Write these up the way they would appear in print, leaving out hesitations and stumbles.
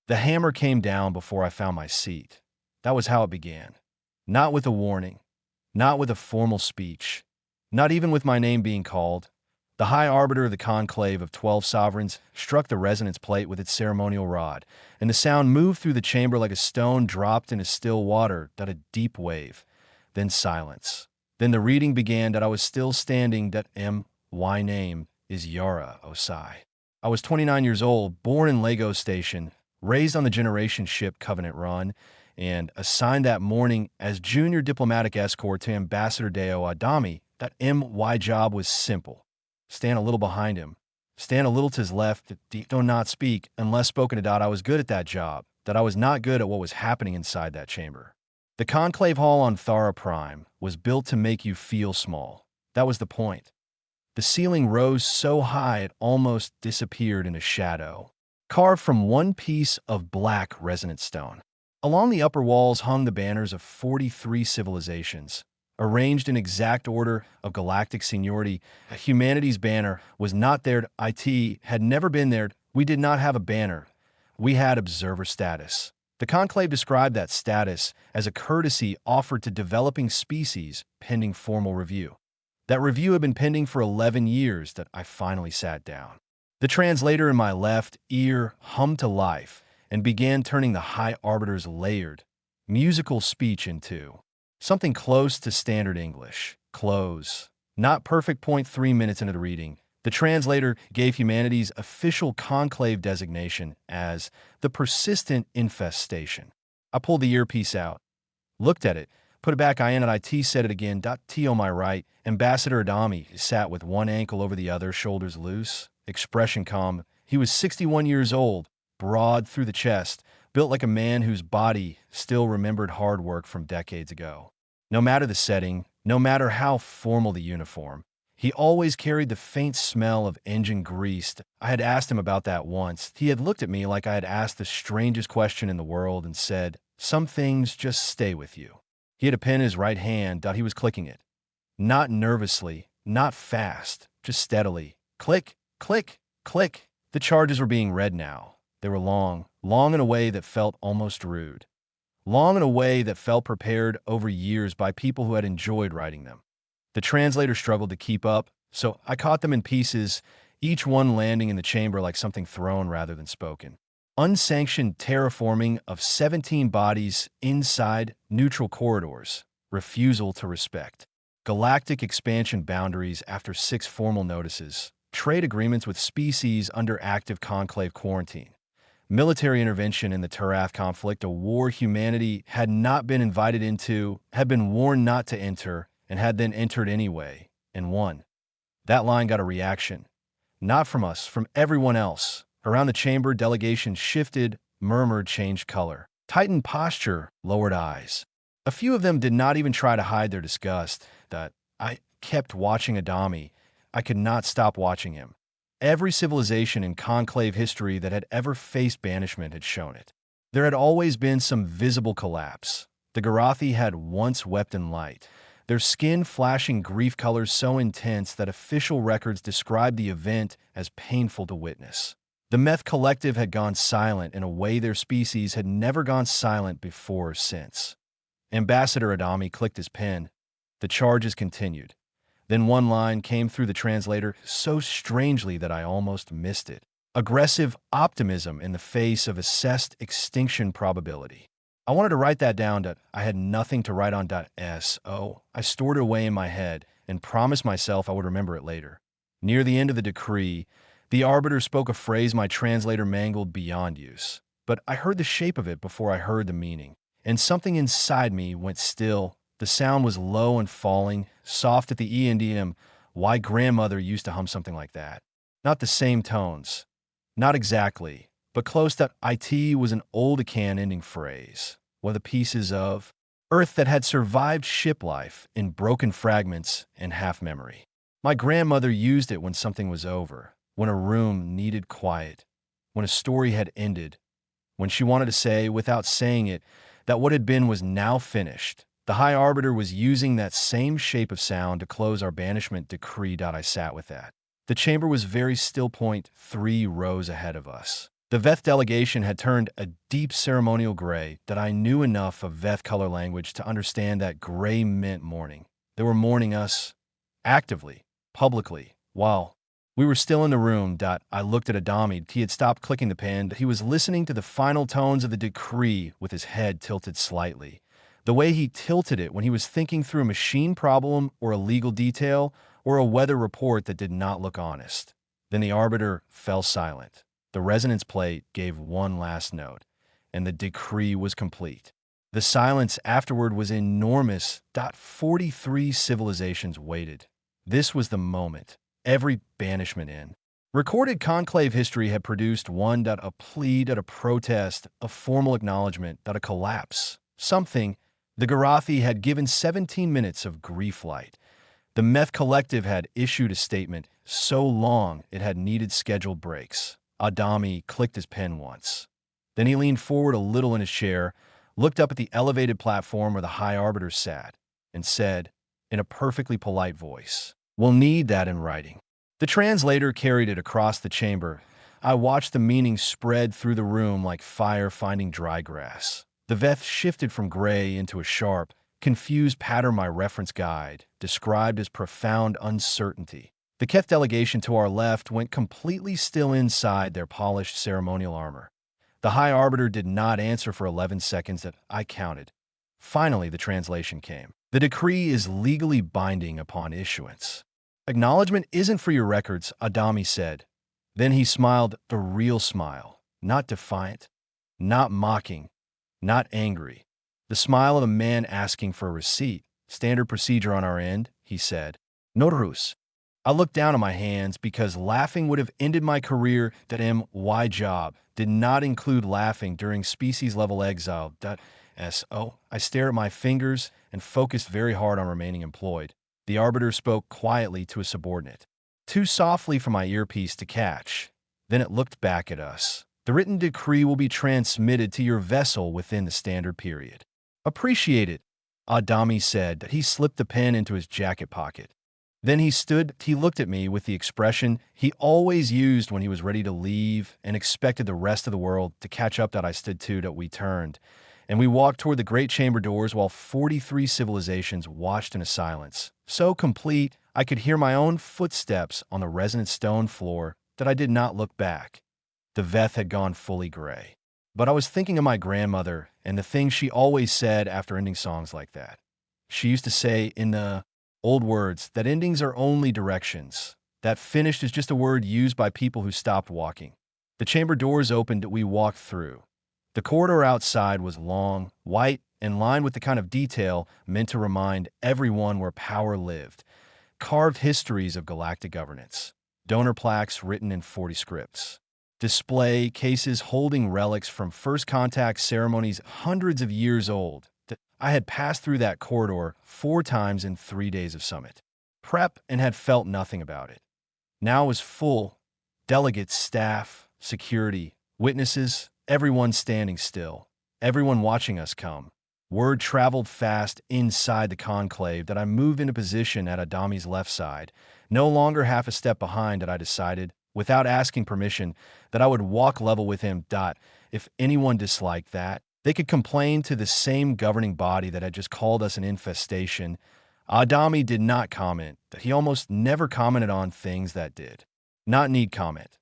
The hammer came down before I found my seat. That was how it began. Not with a warning, not with a formal speech, not even with my name being called. The High Arbiter of the Conclave of 12 Sovereigns struck the resonance plate with its ceremonial rod, and the sound moved through the chamber like a stone dropped into still water, that a deep wave. Then silence. Then the reading began that I was still standing, that my name is Yara Osai. I was 29 years old, born in Lagos Station, raised on the Generation ship Covenant Run, and assigned that morning as junior diplomatic escort to Ambassador Deo Adami. That my job was simple. Stand a little behind him. Stand a little to his left. Do not speak unless spoken to. I was good at that job, that I was not good at what was happening inside that chamber. The Conclave Hall on Thara Prime was built to make you feel small. That was the point. The ceiling rose so high it almost disappeared in a shadow, carved from one piece of black resonant stone. Along the upper walls hung the banners of 43 civilizations, arranged in exact order of galactic seniority. Humanity's banner was not there. IT had never been there. We did not have a banner. We had observer status. The Conclave described that status as a courtesy offered to developing species pending formal review. That review had been pending for 11 years. That I finally sat down. The translator in my left ear hummed to life and began turning the High Arbiter's layered, musical speech into something close to standard English. Close. Not perfect. 3 minutes into the reading, the translator gave humanity's official conclave designation as the persistent infestation. I pulled the earpiece out, looked at it, put it back in at IT, said it again. T on my right, Ambassador Adami sat with one ankle over the other, shoulders loose, expression calm. He was 61 years old, broad through the chest, built like a man whose body still remembered hard work from decades ago. No matter the setting, no matter how formal the uniform, he always carried the faint smell of engine grease. I had asked him about that once. He had looked at me like I had asked the strangest question in the world and said, "Some things just stay with you." He had a pen in his right hand. He was clicking it. Not nervously, not fast, just steadily. Click, click, click. The charges were being read now. They were long, long in a way that felt almost rude. Long in a way that felt prepared over years by people who had enjoyed writing them. The translator struggled to keep up, so I caught them in pieces, each one landing in the chamber like something thrown rather than spoken. Unsanctioned terraforming of 17 bodies inside neutral corridors. Refusal to respect. Galactic expansion boundaries after 6 formal notices. Trade agreements with species under active conclave quarantine. Military intervention in the Tarath conflict, a war humanity had not been invited into, had been warned not to enter, and had then entered anyway, and won. That line got a reaction. Not from us, from everyone else. Around the chamber, delegations shifted, murmured, changed color. Tightened posture, lowered eyes. A few of them did not even try to hide their disgust. That I kept watching Adami. I could not stop watching him. Every civilization in conclave history that had ever faced banishment had shown it. There had always been some visible collapse. The Garathi had once wept in light, their skin flashing grief colors so intense that official records described the event as painful to witness. The Meth Collective had gone silent in a way their species had never gone silent before or since. Ambassador Adami clicked his pen. The charges continued. Then one line came through the translator so strangely that I almost missed it. Aggressive optimism in the face of assessed extinction probability. I wanted to write that down, but I had nothing to write on. So I stored it away in my head and promised myself I would remember it later. Near the end of the decree, the arbiter spoke a phrase my translator mangled beyond use, but I heard the shape of it before I heard the meaning, and something inside me went still. The sound was low and falling, soft at the ENDM. Why grandmother used to hum something like that. Not the same tones. Not exactly, but close. That IT was an old Akan ending phrase. One of the pieces of Earth that had survived ship life in broken fragments and half memory. My grandmother used it when something was over, when a room needed quiet, when a story had ended, when she wanted to say, without saying it, that what had been was now finished. The High Arbiter was using that same shape of sound to close our banishment decree. I sat with that. The chamber was very still. 3 rows ahead of us. The Veth delegation had turned a deep ceremonial gray that I knew enough of Veth color language to understand that gray meant mourning. They were mourning us actively, publicly, while we were still in the room. I looked at Adami. He had stopped clicking the pen. He was listening to the final tones of the decree with his head tilted slightly. The way he tilted it when he was thinking through a machine problem or a legal detail or a weather report that did not look honest. Then the arbiter fell silent. The resonance plate gave one last note, and the decree was complete. The silence afterward was enormous. 43 civilizations waited. This was the moment. Every banishment in. Recorded conclave history had produced a plea, a protest, a formal acknowledgement, a collapse. Something. The Garathi had given 17 minutes of grief light. The Meth Collective had issued a statement so long it had needed scheduled breaks. Adami clicked his pen once. Then he leaned forward a little in his chair, looked up at the elevated platform where the High Arbiter sat, and said, in a perfectly polite voice, "We'll need that in writing." The translator carried it across the chamber. I watched the meaning spread through the room like fire finding dry grass. The Veth shifted from gray into a sharp, confused pattern my reference guide described as profound uncertainty. The Keth delegation to our left went completely still inside their polished ceremonial armor. The High Arbiter did not answer for 11 seconds that I counted. Finally, the translation came. The decree is legally binding upon issuance. Acknowledgement isn't for your records, Adami said. Then he smiled the real smile, not defiant, not mocking, not angry. The smile of a man asking for a receipt. Standard procedure on our end, he said. Notarus. I looked down at my hands because laughing would have ended my career. That MY job did not include laughing during species-level exile. So I stared at my fingers and focused very hard on remaining employed. The Arbiter spoke quietly to a subordinate, too softly for my earpiece to catch. Then it looked back at us. The written decree will be transmitted to your vessel within the standard period. Appreciate it, Adami said that he slipped the pen into his jacket pocket. Then he stood, he looked at me with the expression he always used when he was ready to leave and expected the rest of the world to catch up. That I stood too, that we turned. And we walked toward the great chamber doors while 43 civilizations watched in a silence so complete I could hear my own footsteps on the resonant stone floor that I did not look back. The Veth had gone fully gray. But I was thinking of my grandmother and the things she always said after ending songs like that. She used to say in the old words that endings are only directions, that finished is just a word used by people who stopped walking. The chamber doors opened, we walked through. The corridor outside was long, white, and lined with the kind of detail meant to remind everyone where power lived. Carved histories of galactic governance, donor plaques written in 40 scripts, display cases holding relics from first contact ceremonies hundreds of years old. I had passed through that corridor 4 times in 3 days of summit prep and had felt nothing about it. Now it was full. Delegates, staff, security, witnesses, everyone standing still, everyone watching us come. Word traveled fast inside the conclave that I moved into position at Adami's left side, no longer half a step behind. That I decided, without asking permission, that I would walk level with him. If anyone disliked that, they could complain to the same governing body that had just called us an infestation. Adami did not comment, that he almost never commented on things that did not need comment.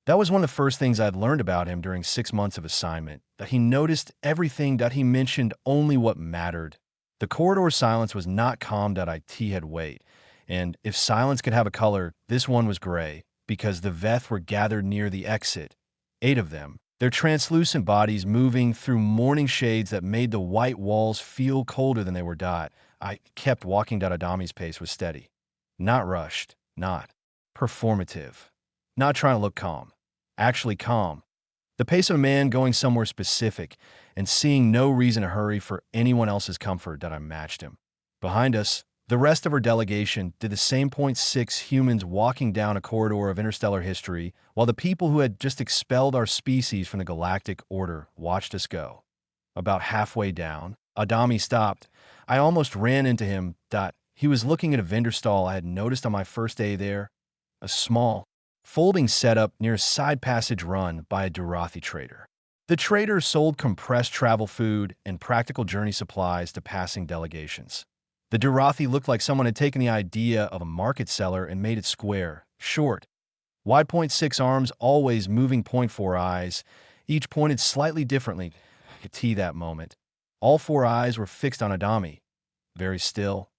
That was one of the first things I'd learned about him during 6 months of assignment, that he noticed everything, that he mentioned only what mattered. The corridor silence was not calm. IT had weight, and if silence could have a color, this one was gray, because the Veth were gathered near the exit, 8 of them. Their translucent bodies moving through morning shades that made the white walls feel colder than they were. I kept walking. Adami's pace was steady. Not rushed, not performative, not trying to look calm. Actually calm. The pace of a man going somewhere specific and seeing no reason to hurry for anyone else's comfort. That I matched him. Behind us, the rest of our delegation did the same. 6 humans walking down a corridor of interstellar history, while the people who had just expelled our species from the galactic order watched us go. About halfway down, Adami stopped. I almost ran into him. He was looking at a vendor stall I had noticed on my first day there. A small, folding setup near a side passage run by a Durathi trader. The trader sold compressed travel food and practical journey supplies to passing delegations. The Durathi looked like someone had taken the idea of a market seller and made it square, short, wide .6 arms, always moving .4 eyes, each pointed slightly differently. I could see that moment. All 4 eyes were fixed on Adami, very still.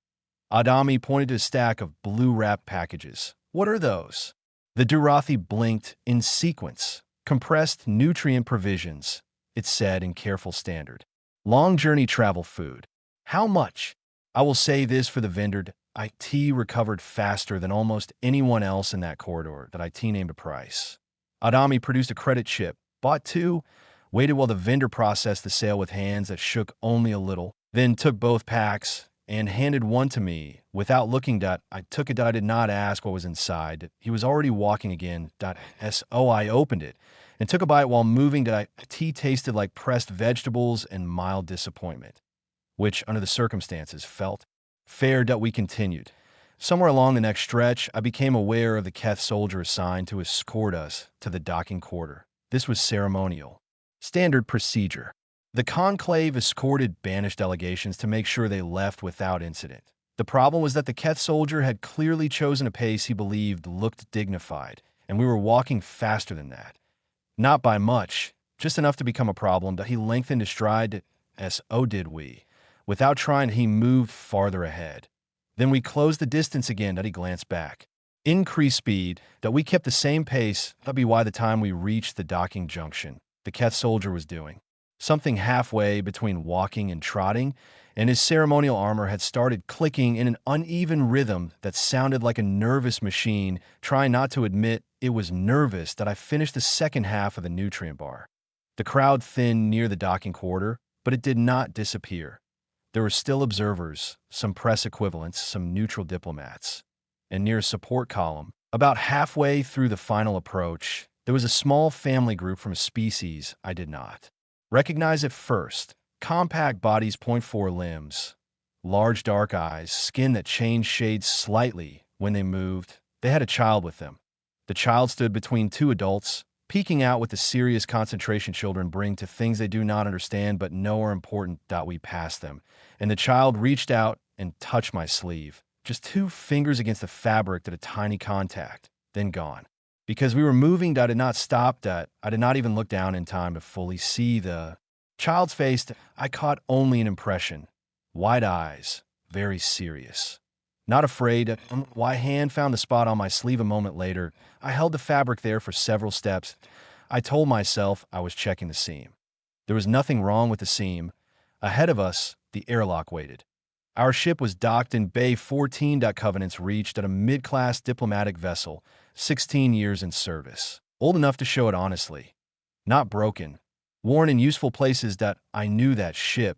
Adami pointed to a stack of blue-wrapped packages. What are those? The Durathi blinked in sequence. Compressed nutrient provisions, it said in careful standard. Long journey travel food. How much? I will say this for the vendor. IT recovered faster than almost anyone else in that corridor that IT named a price. Adami produced a credit chip, bought 2, waited while the vendor processed the sale with hands that shook only a little, then took both packs and handed one to me. Without looking, I took it. I did not ask what was inside. He was already walking again. So I opened it and took a bite while moving. Tea tasted like pressed vegetables and mild disappointment, which, under the circumstances, felt fair. We continued. Somewhere along the next stretch, I became aware of the Keth soldier assigned to escort us to the docking quarter. This was ceremonial. Standard procedure. The conclave escorted banished delegations to make sure they left without incident. The problem was that the Keth soldier had clearly chosen a pace he believed looked dignified, and we were walking faster than that. Not by much, just enough to become a problem. That he lengthened his stride, so did we. Without trying, he moved farther ahead. Then we closed the distance again. That he glanced back. Increased speed. That we kept the same pace. That'd be why the time we reached the docking junction, the Keth soldier was doing something halfway between walking and trotting, and his ceremonial armor had started clicking in an uneven rhythm that sounded like a nervous machine trying not to admit it was nervous. That I finished the second half of the nutrient bar. The crowd thinned near the docking quarter, but it did not disappear. There were still observers, some press equivalents, some neutral diplomats. And near a support column, about halfway through the final approach, there was a small family group from a species I did not recognize at first. Compact bodies, .4 limbs, large dark eyes, skin that changed shades slightly when they moved. They had a child with them. The child stood between 2 adults, peeking out with the serious concentration children bring to things they do not understand but know are important. We passed them, and the child reached out and touched my sleeve. Just 2 fingers against the fabric at a tiny contact, then gone. Because we were moving, I did not stop. I did not even look down in time to fully see the child's face. I caught only an impression. Wide eyes, very serious. Not afraid. My hand found the spot on my sleeve a moment later. I held the fabric there for several steps. I told myself I was checking the seam. There was nothing wrong with the seam. Ahead of us, the airlock waited. Our ship was docked in Bay 14. Covenants reached at a mid-class diplomatic vessel, 16 years in service. Old enough to show it honestly. Not broken. Worn in useful places. I knew that ship.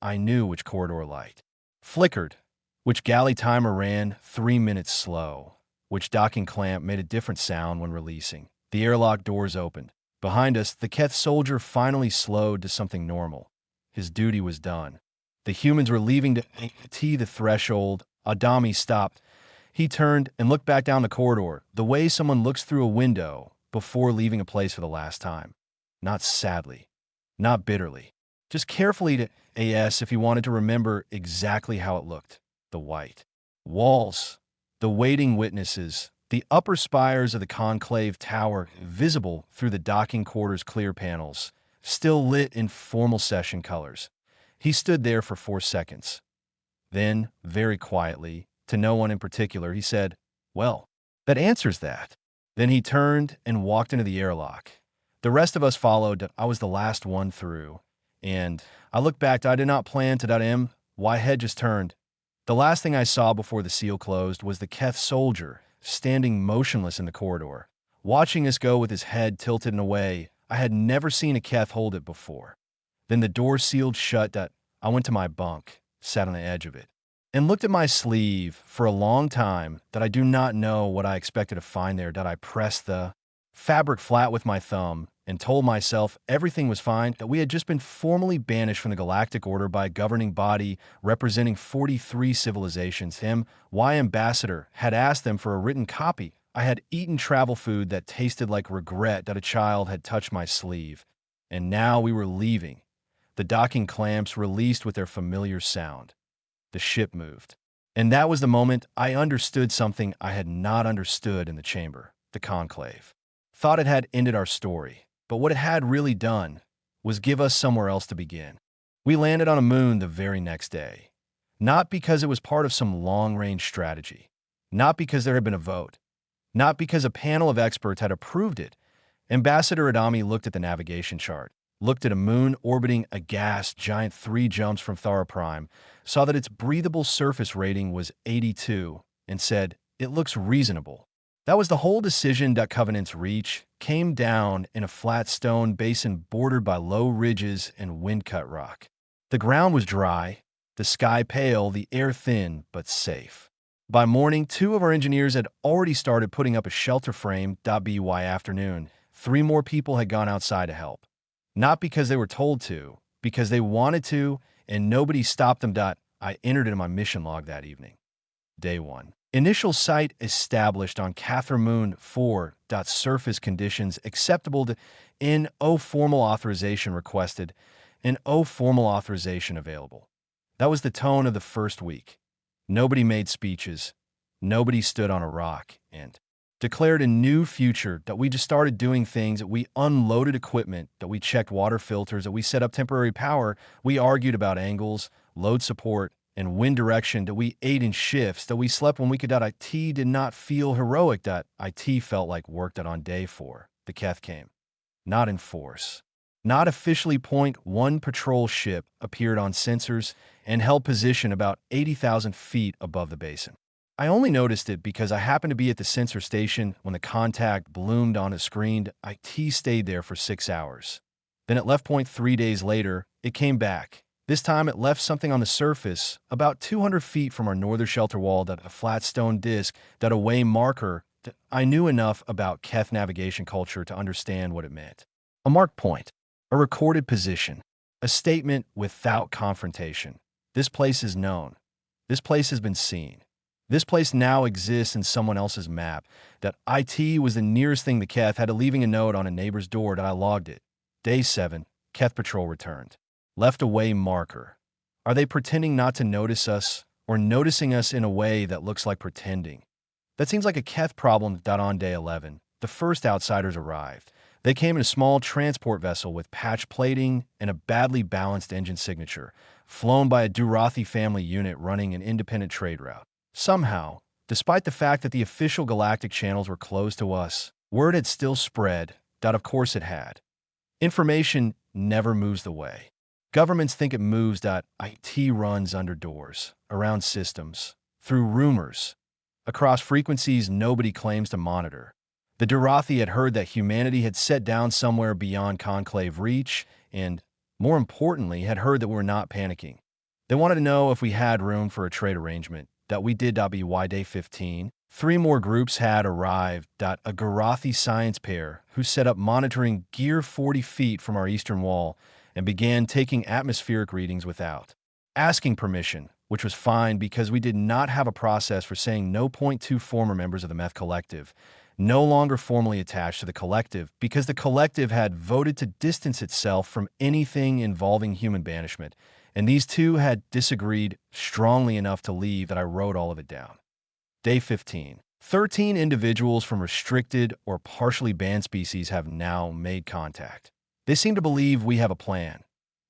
I knew which corridor light flickered, which galley timer ran 3 minutes slow, which docking clamp made a different sound when releasing. The airlock doors opened. Behind us, the Keth soldier finally slowed to something normal. His duty was done. The humans were leaving to the threshold. Adami stopped. He turned and looked back down the corridor, the way someone looks through a window before leaving a place for the last time. Not sadly, not bitterly, just carefully to if he wanted to remember exactly how it looked. The white walls, the waiting witnesses, the upper spires of the conclave tower visible through the docking quarters clear panels, still lit in formal session colors. He stood there for 4 seconds. Then, very quietly, to no one in particular, he said, "Well, that answers that." Then he turned and walked into the airlock. The rest of us followed. I was the last one through. And I looked back. I did not plan to my head just turned. The last thing I saw before the seal closed was the Keth soldier standing motionless in the corridor, watching us go with his head tilted in a way I had never seen a Keth hold it before. Then the door sealed shut. I went to my bunk, sat on the edge of it, and looked at my sleeve for a long time. I do not know what I expected to find there. I pressed the fabric flat with my thumb and told myself everything was fine, that we had just been formally banished from the Galactic Order by a governing body representing 43 civilizations. My ambassador had asked them for a written copy. I had eaten travel food that tasted like regret that a child had touched my sleeve, and now we were leaving. The docking clamps released with their familiar sound. The ship moved. And that was the moment I understood something I had not understood in the chamber, the conclave. Thought it had ended our story, but what it had really done was give us somewhere else to begin. We landed on a moon the very next day. Not because it was part of some long-range strategy. Not because there had been a vote. Not because a panel of experts had approved it. Ambassador Adami looked at the navigation chart, looked at a moon orbiting a gas giant 3 jumps from Thara Prime, saw that its breathable surface rating was 82, and said, "It looks reasonable." That was the whole decision. Covenant's reach came down in a flat stone basin bordered by low ridges and wind-cut rock. The ground was dry, the sky pale, the air thin but safe. By morning, 2 of our engineers had already started putting up a shelter frame. By afternoon, 3 more people had gone outside to help. Not because they were told to, because they wanted to, and nobody stopped them. I entered in my mission log that evening. Day 1. Initial site established on Cathar Moon 4. Surface conditions acceptable to N0 formal authorization requested, N0 formal authorization available. That was the tone of the first week. Nobody made speeches. Nobody stood on a rock and declared a new future. That we just started doing things. That we unloaded equipment. That we checked water filters. That we set up temporary power. We argued about angles, load support, and wind direction. That we ate in shifts. That we slept when we could. IT did not feel heroic. That IT felt like work. That on day 4, the Keth came. Not in force. Not officially. Point 1 patrol ship appeared on sensors and held position about 80,000 feet above the basin. I only noticed it because I happened to be at the sensor station when the contact bloomed on a screen. IT stayed there for 6 hours. Then it left. Point 3 days later, it came back. This time it left something on the surface, about 200 feet from our northern shelter wall. That a flat stone disc, that a way marker. That I knew enough about Keth navigation culture to understand what it meant. A marked point. A recorded position. A statement without confrontation. This place is known. This place has been seen. This place now exists in someone else's map. That IT was the nearest thing to Keth. Had to leaving a note on a neighbor's door. That I logged it. Day 7, Keth Patrol returned. Left a way marker. Are they pretending not to notice us, or noticing us in a way that looks like pretending? That seems like a Keth problem. On day 11, the first outsiders arrived. They came in a small transport vessel with patch plating and a badly balanced engine signature, flown by a Durathi family unit running an independent trade route. Somehow, despite the fact that the official galactic channels were closed to us, word had still spread. Of course it had. Information never moves the way governments think it moves. IT runs under doors, around systems, through rumors, across frequencies nobody claims to monitor. The Durathi had heard that humanity had set down somewhere beyond conclave reach, and, more importantly, had heard that we were not panicking. They wanted to know if we had room for a trade arrangement. That we did. By day 15, 3 more groups had arrived. A Garathi science pair who set up monitoring gear 40 feet from our eastern wall and began taking atmospheric readings without asking permission, which was fine because we did not have a process for saying no. 2 former members of the Meth Collective, no longer formally attached to the collective because the collective had voted to distance itself from anything involving human banishment, and these 2 had disagreed strongly enough to leave that I wrote all of it down. Day 15. 13 individuals from restricted or partially banned species have now made contact. They seem to believe we have a plan.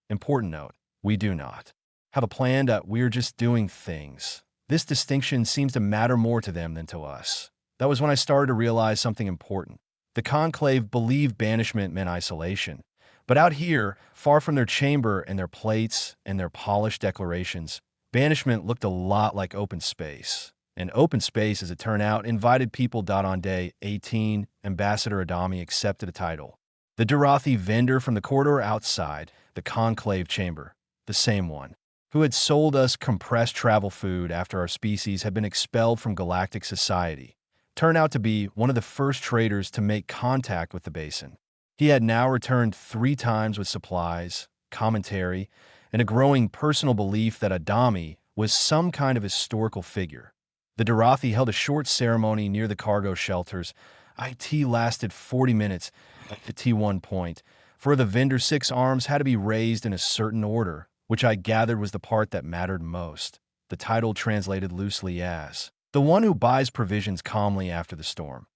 Important note, we do not have a plan. We're just doing things. This distinction seems to matter more to them than to us. That was when I started to realize something important. The conclave believed banishment meant isolation. But out here, far from their chamber and their plates and their polished declarations, banishment looked a lot like open space. And open space, as it turned out, invited people. On day 18, Ambassador Adami accepted a title. The Durathi vendor from the corridor outside the conclave chamber, the same one, who had sold us compressed travel food after our species had been expelled from galactic society, turned out to be one of the first traders to make contact with the basin. He had now returned 3 times with supplies, commentary, and a growing personal belief that Adami was some kind of historical figure. The Dorothea held a short ceremony near the cargo shelters. IT lasted 40 minutes at the T1 point. For the vendor, 6 arms had to be raised in a certain order, which I gathered was the part that mattered most. The title translated loosely as, "The one who buys provisions calmly after the storm."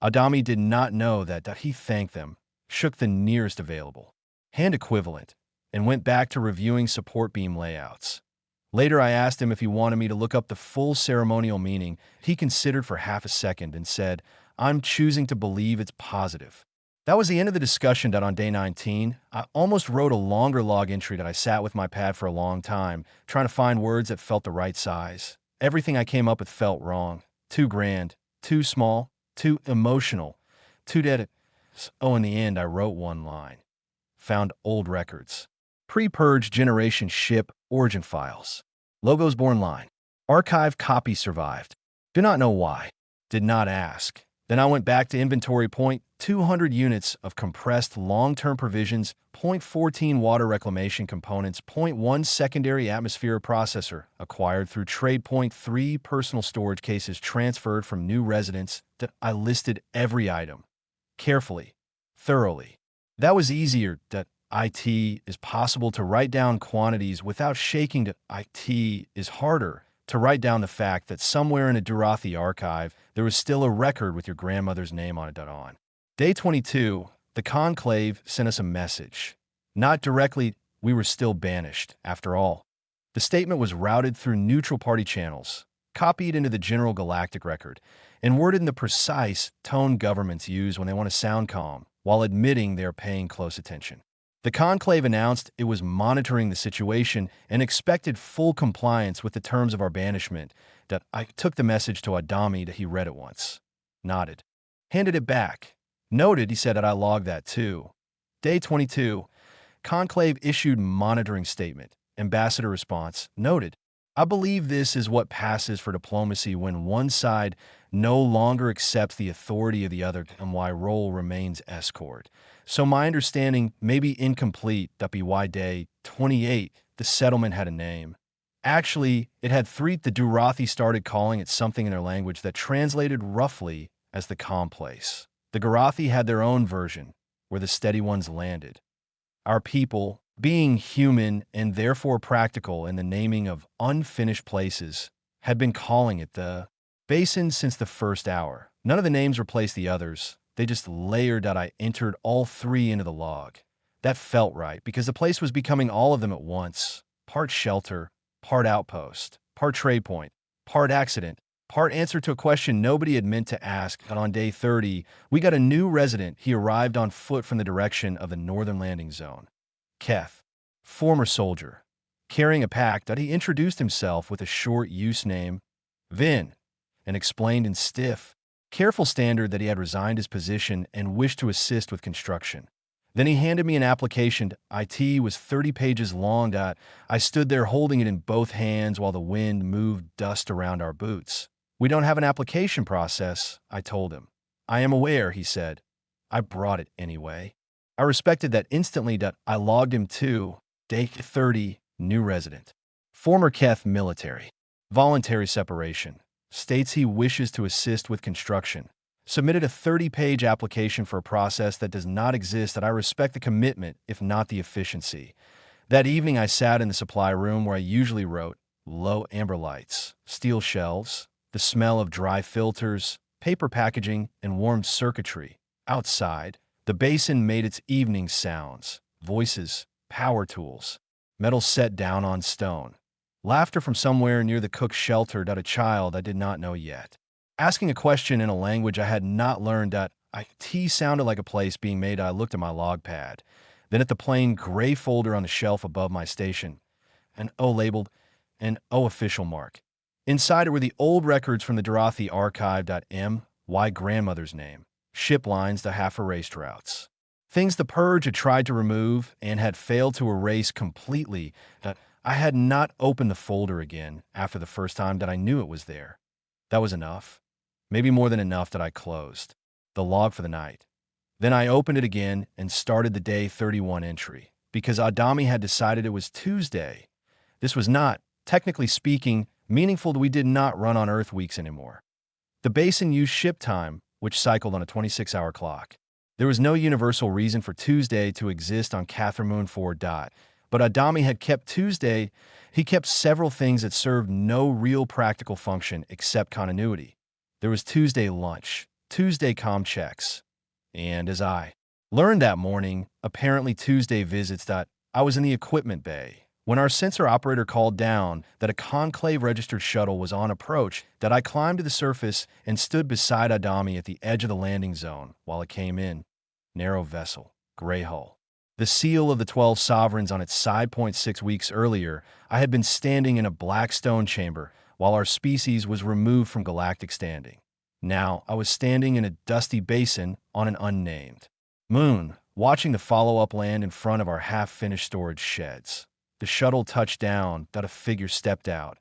Adami did not know that he thanked them, shook the nearest available hand equivalent, and went back to reviewing support beam layouts. Later, I asked him if he wanted me to look up the full ceremonial meaning. He considered for half a second and said, "I'm choosing to believe it's positive." That was the end of the discussion. On day 19, I almost wrote a longer log entry that I sat with my pad for a long time, trying to find words that felt the right size. Everything I came up with felt wrong. Too grand, too small, too emotional, too dead. Oh, in the end, I wrote one line. Found old records. Pre-purge generation ship origin files. Logos born line. Archive copy survived. Do not know why. Did not ask. Then I went back to inventory. 200 units of compressed long-term provisions, 0.14 water reclamation components, 0.1 secondary atmosphere processor acquired through trade, 0.3 personal storage cases transferred from new residents. I listed every item. Carefully. Thoroughly. That was easier. IT is possible to write down quantities without shaking. IT is harder to write down the fact that somewhere in a Dorothea archive, there was still a record with your grandmother's name on it. On day 22, the conclave sent us a message. Not directly, we were still banished, after all. The statement was routed through neutral party channels, copied into the general galactic record, and worded in the precise tone governments use when they want to sound calm, while admitting they're paying close attention. The conclave announced it was monitoring the situation and expected full compliance with the terms of our banishment. I took the message to Adami. He read it once, nodded, handed it back. Noted, he said that I logged that too. Day 22, conclave issued monitoring statement. Ambassador response, noted. I believe this is what passes for diplomacy when one side no longer accepts the authority of the other and why role remains escort. So my understanding may be incomplete. By day 28, the settlement had a name. Actually, it had 3. The Dorothea started calling it something in their language that translated roughly as the calm place. The Garathi had their own version, where the steady ones landed. Our people, being human and therefore practical in the naming of unfinished places, had been calling it the basin since the first hour. None of the names replaced the others. They just layered. I entered all 3 into the log. That felt right, because the place was becoming all of them at once. Part shelter, part outpost, part trade point, part accident, part answer to a question nobody had meant to ask. And on day 30, we got a new resident. He arrived on foot from the direction of the northern landing zone. Keth, former soldier, carrying a pack. He introduced himself with a short use name, Vin, and explained in stiff, careful standard that he had resigned his position and wished to assist with construction. Then he handed me an application. IT was 30 pages long. I stood there holding it in both hands while the wind moved dust around our boots. We don't have an application process, I told him. I am aware, he said. I brought it anyway. I respected that instantly. I logged him to day 30, new resident. Former Keth military. Voluntary separation. States he wishes to assist with construction. Submitted a 30-page application for a process that does not exist. I respect the commitment, if not the efficiency. That evening, I sat in the supply room where I usually wrote. Low amber lights, steel shelves, the smell of dry filters, paper packaging, and warm circuitry. Outside, the basin made its evening sounds, voices, power tools, metal set down on stone. Laughter from somewhere near the cook sheltered at a child I did not know yet. Asking a question in a language I had not learned. IT sounded like a place being made. I looked at my log pad, then at the plain gray folder on the shelf above my station. An O labeled, an O official mark. Inside it were the old records from the Dorothea archive. My grandmother's name. Ship lines, the half-erased routes. Things the purge had tried to remove and had failed to erase completely. I had not opened the folder again after the first time that I knew it was there. That was enough. Maybe more than enough that I closed the log for the night. Then I opened it again and started the day 31 entry, because Adami had decided it was Tuesday. This was not, technically speaking, Meaningful that we did not run on Earth weeks anymore. The basin used ship time, which cycled on a 26-hour clock. There was no universal reason for Tuesday to exist on Cathermoon 4. But Adami had kept Tuesday. He kept several things that served no real practical function except continuity. There was Tuesday lunch, Tuesday comm checks, and as I learned that morning, apparently Tuesday visits. I was in the equipment bay when our sensor operator called down that a conclave-registered shuttle was on approach, that I climbed to the surface and stood beside Adami at the edge of the landing zone while it came in. Narrow vessel, gray hull. The seal of the 12 sovereigns on its side. 6 weeks earlier, I had been standing in a black stone chamber while our species was removed from galactic standing. Now I was standing in a dusty basin on an unnamed moon, watching the follow-up land in front of our half-finished storage sheds. The shuttle touched down, that a figure stepped out,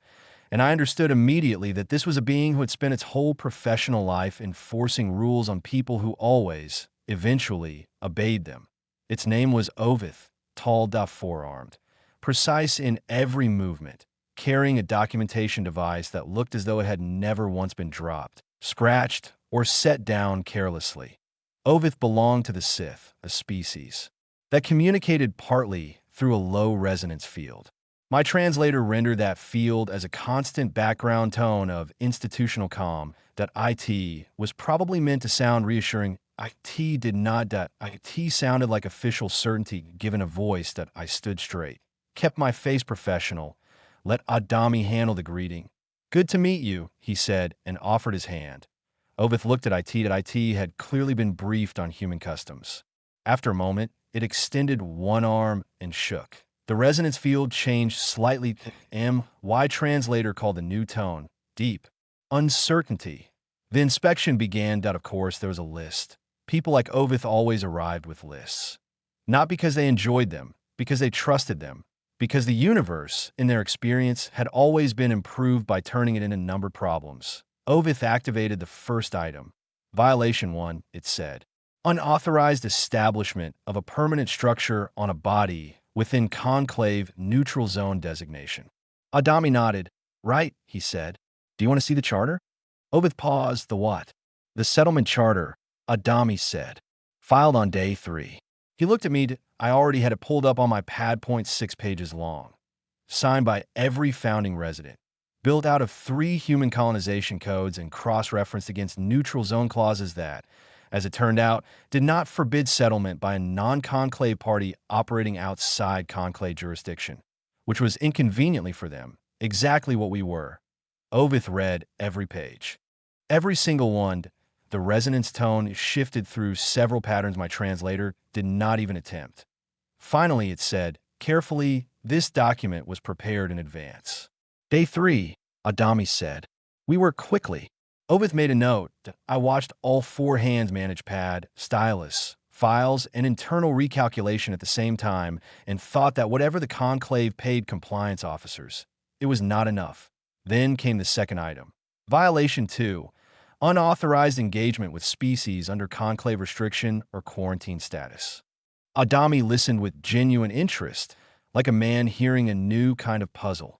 and I understood immediately that this was a being who had spent its whole professional life enforcing rules on people who always, eventually, obeyed them. Its name was Ovith, tall, four-armed, precise in every movement, carrying a documentation device that looked as though it had never once been dropped, scratched, or set down carelessly. Ovith belonged to the Sith, a species that communicated partly through a low resonance field. My translator rendered that field as a constant background tone of institutional calm that IT was probably meant to sound reassuring. IT did not. IT sounded like official certainty given a voice that I stood straight, kept my face professional, let Adami handle the greeting. "Good to meet you," he said, and offered his hand. Ovith looked at IT. That IT had clearly been briefed on human customs. After a moment, it extended one arm and shook. The resonance field changed slightly. My translator called the new tone deep uncertainty. The inspection began. Of course, there was a list. People like Ovith always arrived with lists. Not because they enjoyed them, because they trusted them, because the universe, in their experience, had always been improved by turning it into numbered problems. Ovith activated the first item. Violation 1, it said. Unauthorized establishment of a permanent structure on a body within conclave neutral zone designation. Adami nodded. "Right," he said. "Do you want to see the charter?" Ovith paused. "The what?" "The settlement charter," Adami said. "Filed on day 3. He looked at me. I already had it pulled up on my pad. 6 pages long. Signed by every founding resident. Built out of 3 human colonization codes and cross-referenced against neutral zone clauses that, as it turned out, did not forbid settlement by a non-conclave party operating outside conclave jurisdiction, which was inconveniently for them exactly what we were. Ovith read every page. Every single one. The resonance tone shifted through several patterns my translator did not even attempt. Finally, it said, carefully, this document was prepared in advance. Day 3, Adami said. We work quickly. Ovith made a note. I watched all 4 hands manage pad, stylus, files, and internal recalculation at the same time and thought that whatever the conclave paid compliance officers, it was not enough. Then came the second item. Violation 2. Unauthorized engagement with species under conclave restriction or quarantine status. Adami listened with genuine interest, like a man hearing a new kind of puzzle.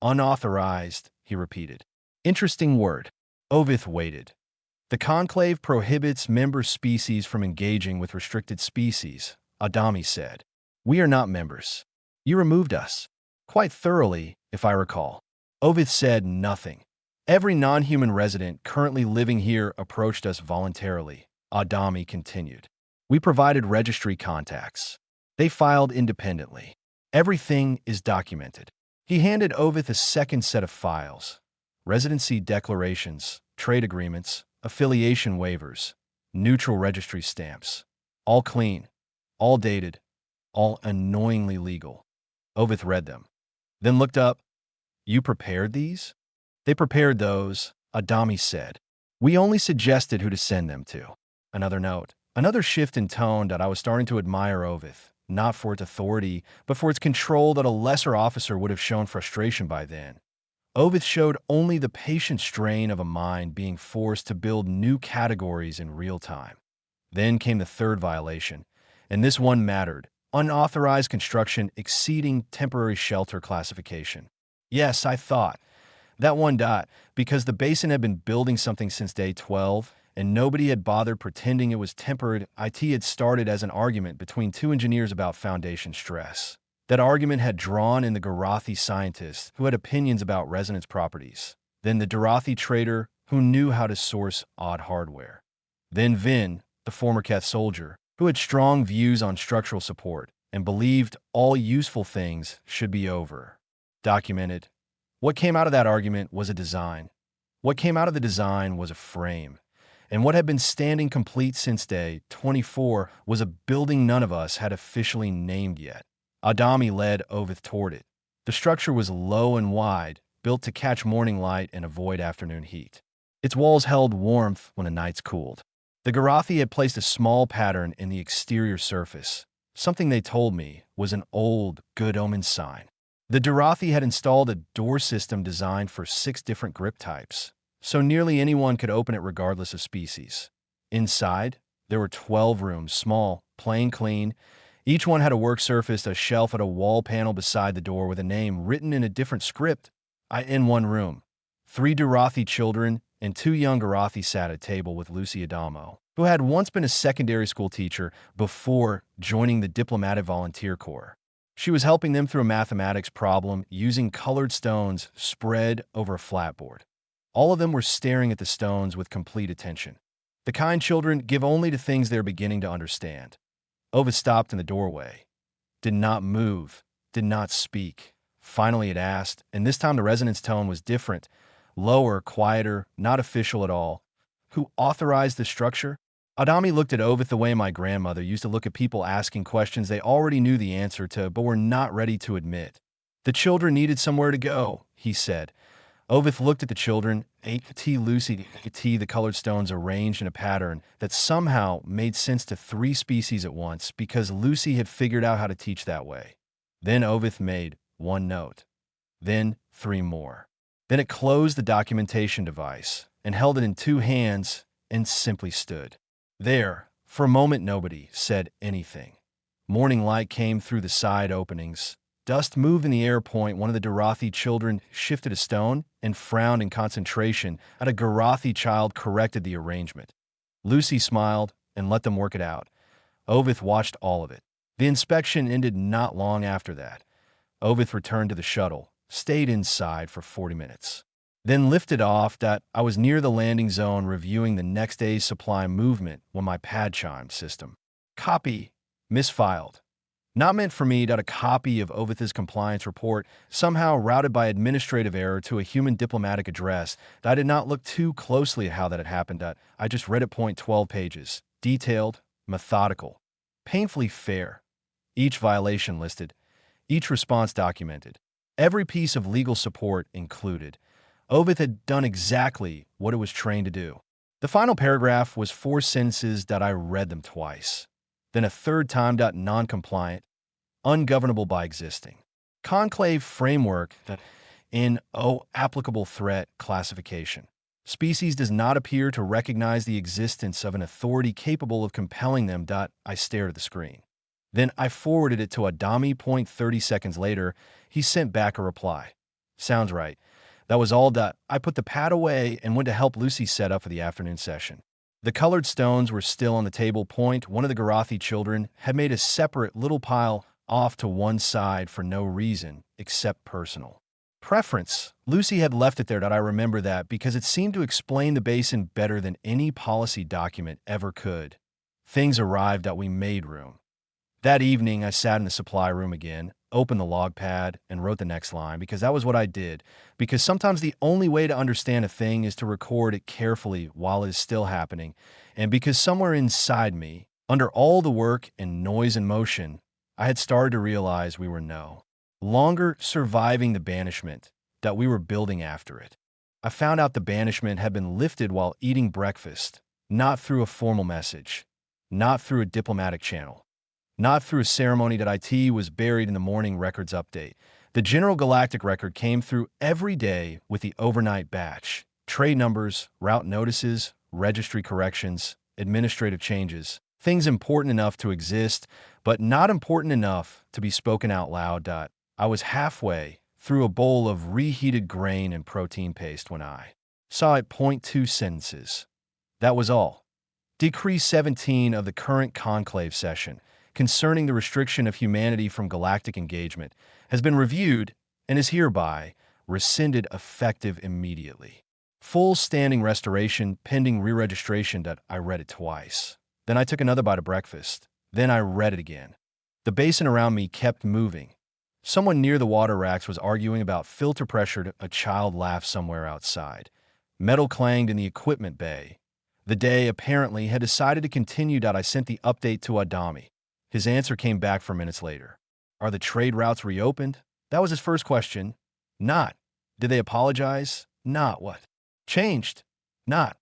Unauthorized, he repeated. Interesting word. Ovith waited. The conclave prohibits member species from engaging with restricted species, Adami said. We are not members. You removed us. Quite thoroughly, if I recall. Ovith said nothing. Every non-human resident currently living here approached us voluntarily, Adami continued. We provided registry contacts. They filed independently. Everything is documented. He handed Ovith a second set of files. Residency declarations, trade agreements, affiliation waivers, neutral registry stamps. All clean, all dated, all annoyingly legal. Ovith read them. Then looked up. You prepared these? They prepared those, Adami said. We only suggested who to send them to. Another note. Another shift in tone that I was starting to admire Ovith, not for its authority, but for its control that a lesser officer would have shown frustration by then. Ovith showed only the patient strain of a mind being forced to build new categories in real time. Then came the third violation, and this one mattered. Unauthorized construction exceeding temporary shelter classification. Yes, I thought. That one dot, because the basin had been building something since day 12, and nobody had bothered pretending it was tempered. IT had started as an argument between two engineers about foundation stress. That argument had drawn in the Garathi scientist, who had opinions about resonance properties. Then the Darathi trader, who knew how to source odd hardware. Then Vin, the former Keth soldier, who had strong views on structural support and believed all useful things should be over. Documented. What came out of that argument was a design. What came out of the design was a frame. And what had been standing complete since day 24 was a building none of us had officially named yet. Adami led Ovith toward it. The structure was low and wide, built to catch morning light and avoid afternoon heat. Its walls held warmth when the nights cooled. The Garathi had placed a small pattern in the exterior surface. Something they told me was an old, good omen sign. The Darathi had installed a door system designed for 6 different grip types, so nearly anyone could open it regardless of species. Inside, there were 12 rooms, small, plain clean. Each one had a work surface, a shelf at a wall panel beside the door with a name written in a different script. In one room, 3 Darathi children and 2 young Garathi sat at a table with Lucy Adamo, who had once been a secondary school teacher before joining the Diplomatic Volunteer Corps. She was helping them through a mathematics problem using colored stones spread over a flat board. All of them were staring at the stones with complete attention. The kind children give only to things they're beginning to understand. Ova stopped in the doorway, did not move, did not speak. Finally it asked, and this time the resonance tone was different, lower, quieter, not official at all. Who authorized the structure? Adami looked at Ovith the way my grandmother used to look at people asking questions they already knew the answer to but were not ready to admit. The children needed somewhere to go, he said. Ovith looked at the children, Lucy, the colored stones arranged in a pattern that somehow made sense to 3 species at once because Lucy had figured out how to teach that way. Then Ovith made 1 note. Then 3 more. Then it closed the documentation device and held it in 2 hands and simply stood. There, for a moment nobody said anything. Morning light came through the side openings. Dust moved in the air. One of the Darathi children shifted a stone and frowned in concentration at a Garathi child corrected the arrangement. Lucy smiled and let them work it out. Ovith watched all of it. The inspection ended not long after that. Ovith returned to the shuttle, stayed inside for 40 minutes. Then lifted off. I was near the landing zone reviewing the next day's supply movement when my pad chimed system. Copy. Misfiled. Not meant for me. A copy of Ovith's compliance report, somehow routed by administrative error to a human diplomatic address. I did not look too closely at how that had happened. I just read it. 12 pages. Detailed, methodical, painfully fair. Each violation listed. Each response documented. Every piece of legal support included. Ovith had done exactly what it was trained to do. The final paragraph was 4 sentences. I read them twice. Then a third time. Non-compliant, ungovernable by existing. Conclave framework in applicable threat classification. Species does not appear to recognize the existence of an authority capable of compelling them. I stared at the screen. Then I forwarded it to Adami. 30 seconds later, he sent back a reply. Sounds right. That was all. I put the pad away and went to help Lucy set up for the afternoon session. The colored stones were still on the table. One of the Garathi children had made a separate little pile off to one side for no reason except personal preference. Lucy had left it there. I remember that because it seemed to explain the basin better than any policy document ever could. Things arrived. We made room. That evening, I sat in the supply room again, opened the log pad, and wrote the next line because that was what I did. Because sometimes the only way to understand a thing is to record it carefully while it is still happening. And because somewhere inside me, under all the work and noise and motion, I had started to realize we were no longer surviving the banishment that we were building after it. I found out the banishment had been lifted while eating breakfast, not through a formal message, not through a diplomatic channel. Not through a ceremony. IT was buried in the morning records update. The general galactic record came through every day with the overnight batch. Trade numbers, route notices, registry corrections, administrative changes. Things important enough to exist, but not important enough to be spoken out loud. I was halfway through a bowl of reheated grain and protein paste when I saw it. Point 2 sentences. That was all. Decree 17 of the current conclave session, concerning the restriction of humanity from galactic engagement, has been reviewed and is hereby rescinded effective immediately. Full standing restoration pending re-registration. I read it twice. Then I took another bite of breakfast. Then I read it again. The basin around me kept moving. Someone near the water racks was arguing about filter pressure. A child laughed somewhere outside. Metal clanged in the equipment bay. The day apparently had decided to continue. I sent the update to Adami. His answer came back 4 minutes later. Are the trade routes reopened? That was his first question. Not. Did they apologize? Not. What? Changed? Not.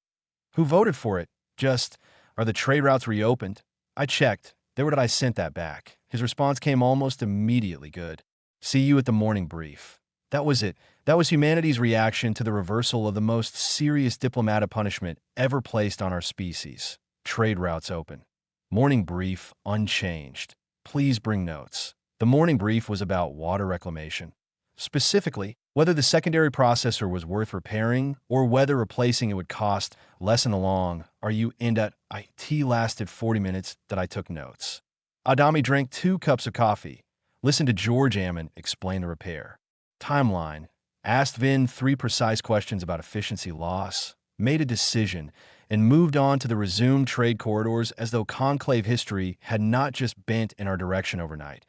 Who voted for it? Just, are the trade routes reopened? I checked. There were. I sent that back. His response came almost immediately. Good. See you at the morning brief. That was it. That was humanity's reaction to the reversal of the most serious diplomatic punishment ever placed on our species. Trade routes open. Morning brief unchanged. Please bring notes. The morning brief was about water reclamation. Specifically, whether the secondary processor was worth repairing or whether replacing it would cost less in the long. Are you in that? IT lasted 40 minutes. That I took notes. Adami drank 2 cups of coffee. Listened to George Ammon explain the repair. Timeline. Asked Vin 3 precise questions about efficiency loss. Made a decision and moved on to the resumed trade corridors as though conclave history had not just bent in our direction overnight.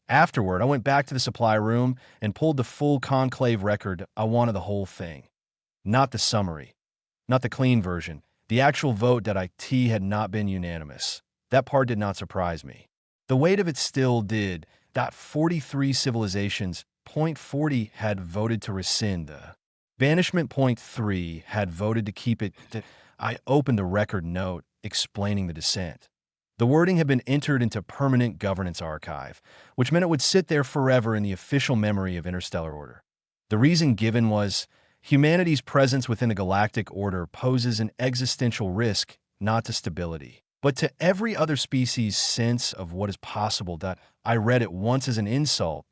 Afterward, I went back to the supply room and pulled the full conclave record. I wanted the whole thing. Not the summary. Not the clean version. The actual vote. That IT had not been unanimous. That part did not surprise me. The weight of it still did. 43 civilizations. Point 40 had voted to rescind the banishment. Point 3 had voted to keep it. I opened the record note explaining the dissent. The wording had been entered into permanent governance archive, which meant it would sit there forever in the official memory of interstellar order. The reason given was humanity's presence within the galactic order poses an existential risk, not to stability, but to every other species' sense of what is possible. I read it once as an insult.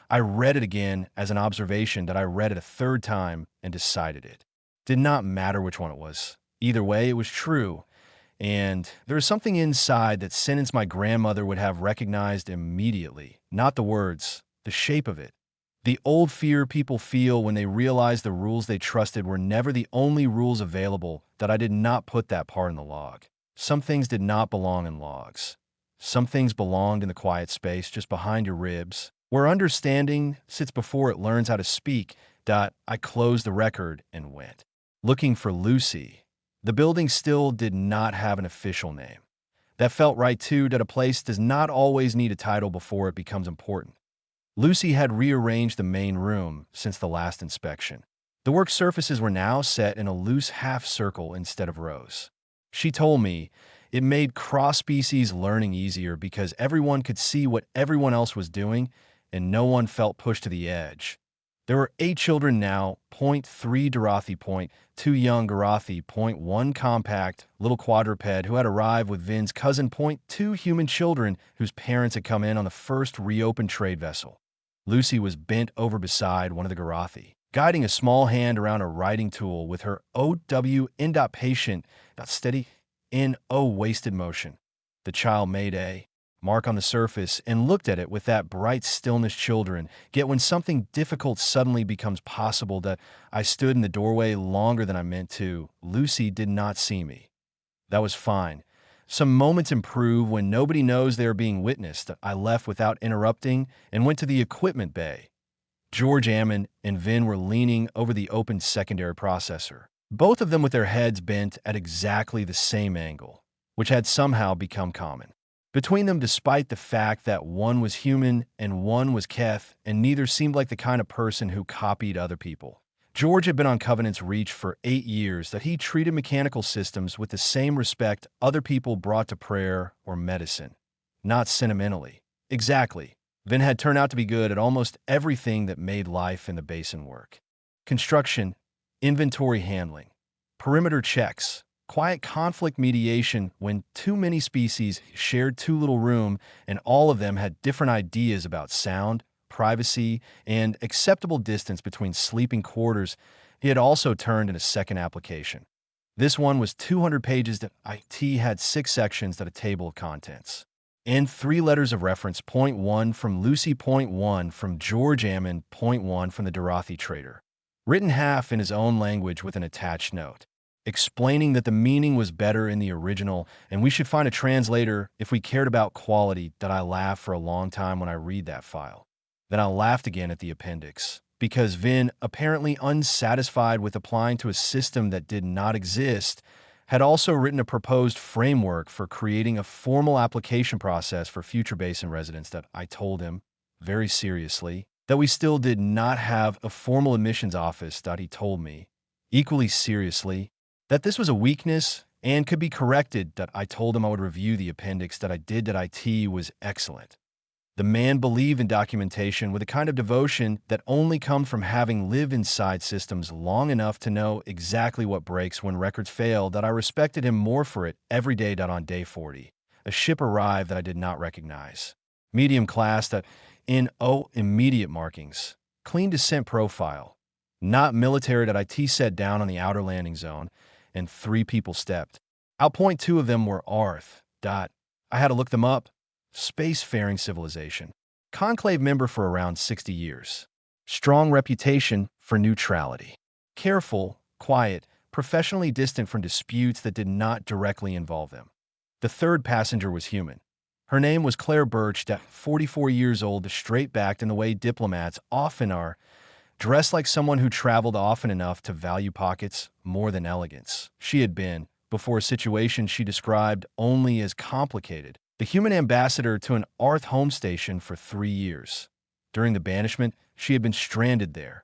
I read it again as an observation. That I read it a 3rd time and decided it. Did not matter which one it was. Either way, it was true. And there is something inside that sentence my grandmother would have recognized immediately. Not the words, the shape of it. The old fear people feel when they realize the rules they trusted were never the only rules available. That I did not put that part in the log. Some things did not belong in logs. Some things belonged in the quiet space just behind your ribs, where understanding sits before it learns how to speak. I closed the record and went looking for Lucy. The building still did not have an official name. That felt right too. That a place does not always need a title before it becomes important. Lucy had rearranged the main room since the last inspection. The work surfaces were now set in a loose half circle instead of rows. She told me it made cross-species learning easier because everyone could see what everyone else was doing and no one felt pushed to the edge. There were 8 children now. Point 3 Dorothy. Point 2 young Dorothy. Point 1 compact little quadruped who had arrived with Vin's cousin. Point 2 human children whose parents had come in on the first reopened trade vessel. Lucy was bent over beside one of the Garathi, guiding a small hand around a writing tool with her OW patient, not steady, wasted motion. The child made a mark on the surface and looked at it with that bright stillness children get when something difficult suddenly becomes possible. That I stood in the doorway longer than I meant to. Lucy did not see me. That was fine. Some moments improve when nobody knows they are being witnessed. I left without interrupting and went to the equipment bay. George Ammon and Vin were leaning over the open secondary processor, both of them with their heads bent at exactly the same angle, which had somehow become common between them, despite the fact that one was human and one was Keth, and neither seemed like the kind of person who copied other people. George had been on Covenant's reach for 8 years. That he treated mechanical systems with the same respect other people brought to prayer or medicine. Not sentimentally. Exactly. Vin had turned out to be good at almost everything that made life in the basin work. Construction, inventory handling, perimeter checks, quiet conflict mediation when too many species shared too little room and all of them had different ideas about sound, privacy and acceptable distance between sleeping quarters, he had also turned in a second application. This one was 200 pages that IT had 6 sections that a table of contents. And 3 letters of reference, point 1 from Lucy, point 1 from George Ammon, point 1 from the Dorothy Trader. Written half in his own language with an attached note, explaining that the meaning was better in the original and we should find a translator if we cared about quality. That I laughed for a long time when I read that file. Then I laughed again at the appendix, because Vin, apparently unsatisfied with applying to a system that did not exist, had also written a proposed framework for creating a formal application process for future basin residents. That I told him, very seriously, that we still did not have a formal admissions office. That he told me, equally seriously, that this was a weakness and could be corrected. That I told him I would review the appendix. That I did. That IT was excellent. The man believed in documentation with a kind of devotion that only comes from having lived inside systems long enough to know exactly what breaks when records fail. That I respected him more for it every day. That on day 40, a ship arrived that I did not recognize. Medium class. That in immediate markings. Clean descent profile. Not military. That IT set down on the outer landing zone, and 3 people stepped out. Point 2 of them were Arth. I had to look them up. Spacefaring civilization. Conclave member for around 60 years. Strong reputation for neutrality. Careful, quiet, professionally distant from disputes that did not directly involve them. The 3rd passenger was human. Her name was Claire Birch. 44 years old, straight-backed in the way diplomats often are, dressed like someone who traveled often enough to value pockets more than elegance. She had been, before a situation she described only as complicated, the human ambassador to an Arth home station for 3 years. During the banishment, she had been stranded there,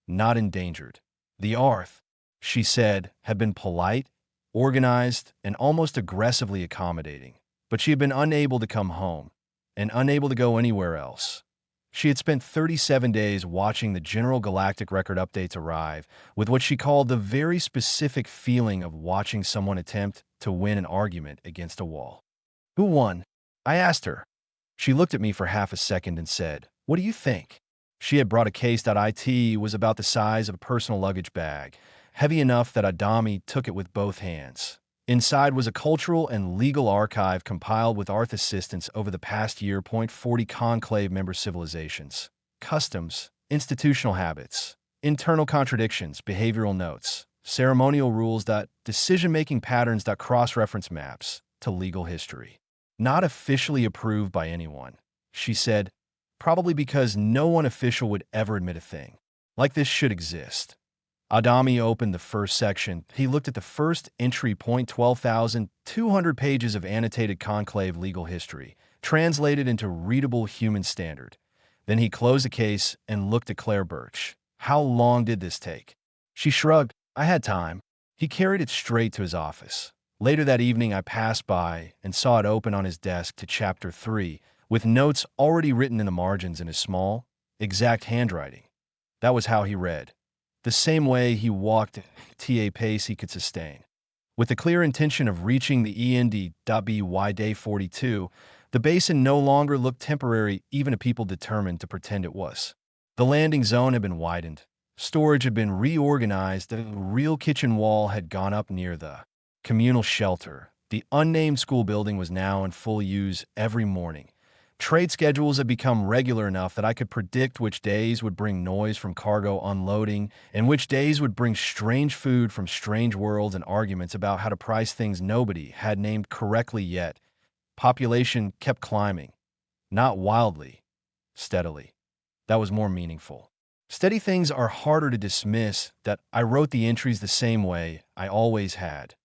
not endangered. The Arth, she said, had been polite, organized, and almost aggressively accommodating, but she had been unable to come home and unable to go anywhere else. She had spent 37 days watching the general galactic record updates arrive with what she called the very specific feeling of watching someone attempt to win an argument against a wall. Who won? I asked her. She looked at me for half a second and said, "What do you think?" She had brought a case that IT was about the size of a personal luggage bag, heavy enough that Adami took it with both hands. Inside was a cultural and legal archive compiled with Arth assistance over the past year. 40 conclave member civilizations, customs, institutional habits, internal contradictions, behavioral notes, ceremonial rules. Decision-making patterns. Cross-reference maps to legal history. Not officially approved by anyone, she said, probably because no one official would ever admit a thing like this should exist. Adami opened the first section. He looked at the first entry. 12,200 pages of annotated conclave legal history, translated into readable human standard. Then he closed the case and looked at Claire Birch. How long did this take? She shrugged. I had time. He carried it straight to his office. Later that evening, I passed by and saw it open on his desk to Chapter 3, with notes already written in the margins in his small, exact handwriting. That was how he read. The same way he walked at a pace he could sustain. With the clear intention of reaching the END.by day 42, the basin no longer looked temporary even to people determined to pretend it was. The landing zone had been widened. Storage had been reorganized. The real kitchen wall had gone up near the communal shelter. The unnamed school building was now in full use every morning. Trade schedules had become regular enough that I could predict which days would bring noise from cargo unloading and which days would bring strange food from strange worlds and arguments about how to price things nobody had named correctly yet. Population kept climbing. Not wildly, steadily. That was more meaningful. Steady things are harder to dismiss. That I wrote the entries the same way I always had.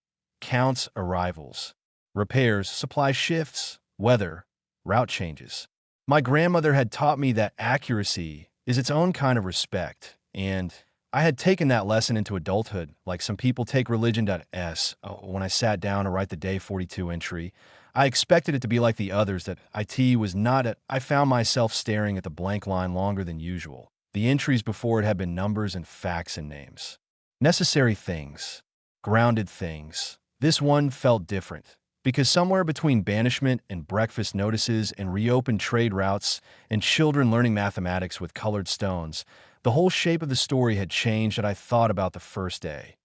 Counts, arrivals, repairs, supply shifts, weather, route changes. My grandmother had taught me that accuracy is its own kind of respect, and I had taken that lesson into adulthood, like some people take religion. When I sat down to write the day 42 entry, I expected it to be like the others. That IT was not. I found myself staring at the blank line longer than usual. The entries before it had been numbers and facts and names. Necessary things, grounded things. This one felt different. Because somewhere between banishment and breakfast notices and reopened trade routes and children learning mathematics with colored stones, the whole shape of the story had changed that I thought about the first day.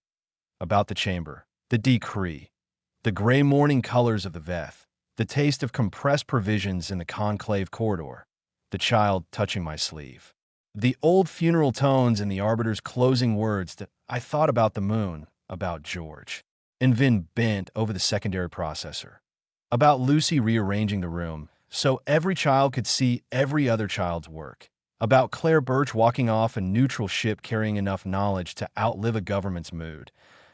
About the chamber, the decree, the gray morning colors of the Veth, the taste of compressed provisions in the conclave corridor, the child touching my sleeve. The old funeral tones in the arbiter's closing words that I thought about the moon, about George, and Vin bent over the secondary processor, about Lucy rearranging the room so every child could see every other child's work, about Claire Birch walking off a neutral ship carrying enough knowledge to outlive a government's mood,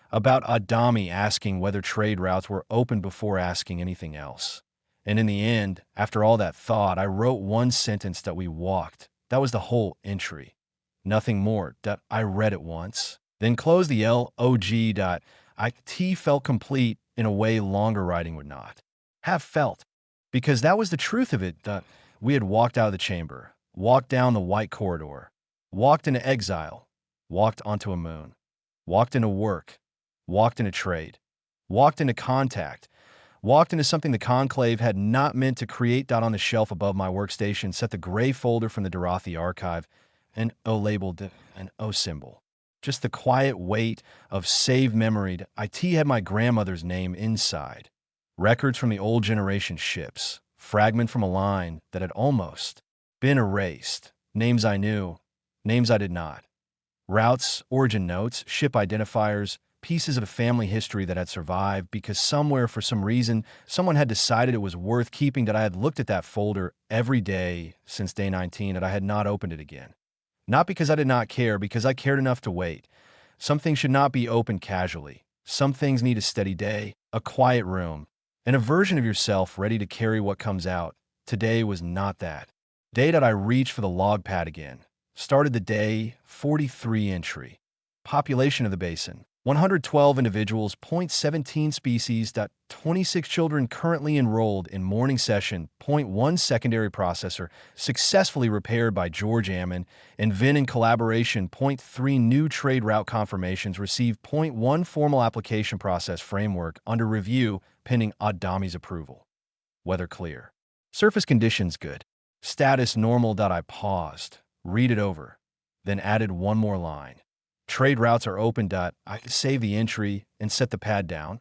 about Adami asking whether trade routes were open before asking anything else. And in the end, after all that thought, I wrote one sentence that we walked. That was the whole entry. Nothing more. That I read it once, then closed the log. It felt complete in a way longer writing would not have felt. Because that was the truth of it. That we had walked out of the chamber, walked down the white corridor, walked into exile, walked onto a moon, walked into work, walked into trade, walked into contact, walked into something the conclave had not meant to create. On the shelf above my workstation set the gray folder from the Dorothy archive, an O labeled, an O symbol. Just the quiet weight of saved memory. It had my grandmother's name inside. Records from the old generation ships, fragment from a line that had almost been erased. Names I knew, names I did not. Routes, origin notes, ship identifiers, pieces of a family history that had survived because somewhere, for some reason, someone had decided it was worth keeping. That I had looked at that folder every day since day 19 that I had not opened it again. Not because I did not care, because I cared enough to wait. Some things should not be opened casually. Some things need a steady day, a quiet room, and a version of yourself ready to carry what comes out. Today was not that. Day that I reached for the log pad again. Started the day, 43 entry. Population of the basin, 112 individuals, 0.17 species. 26 children currently enrolled in morning session, 0.1 secondary processor, successfully repaired by George Ammon, and Vin in collaboration, 0.3 new trade route confirmations received, 0.1 formal application process framework under review, pending Adami's approval. Weather clear. Surface conditions good. Status normal. I paused, read it over, then added one more line. Trade routes are open. I could save the entry and set the pad down.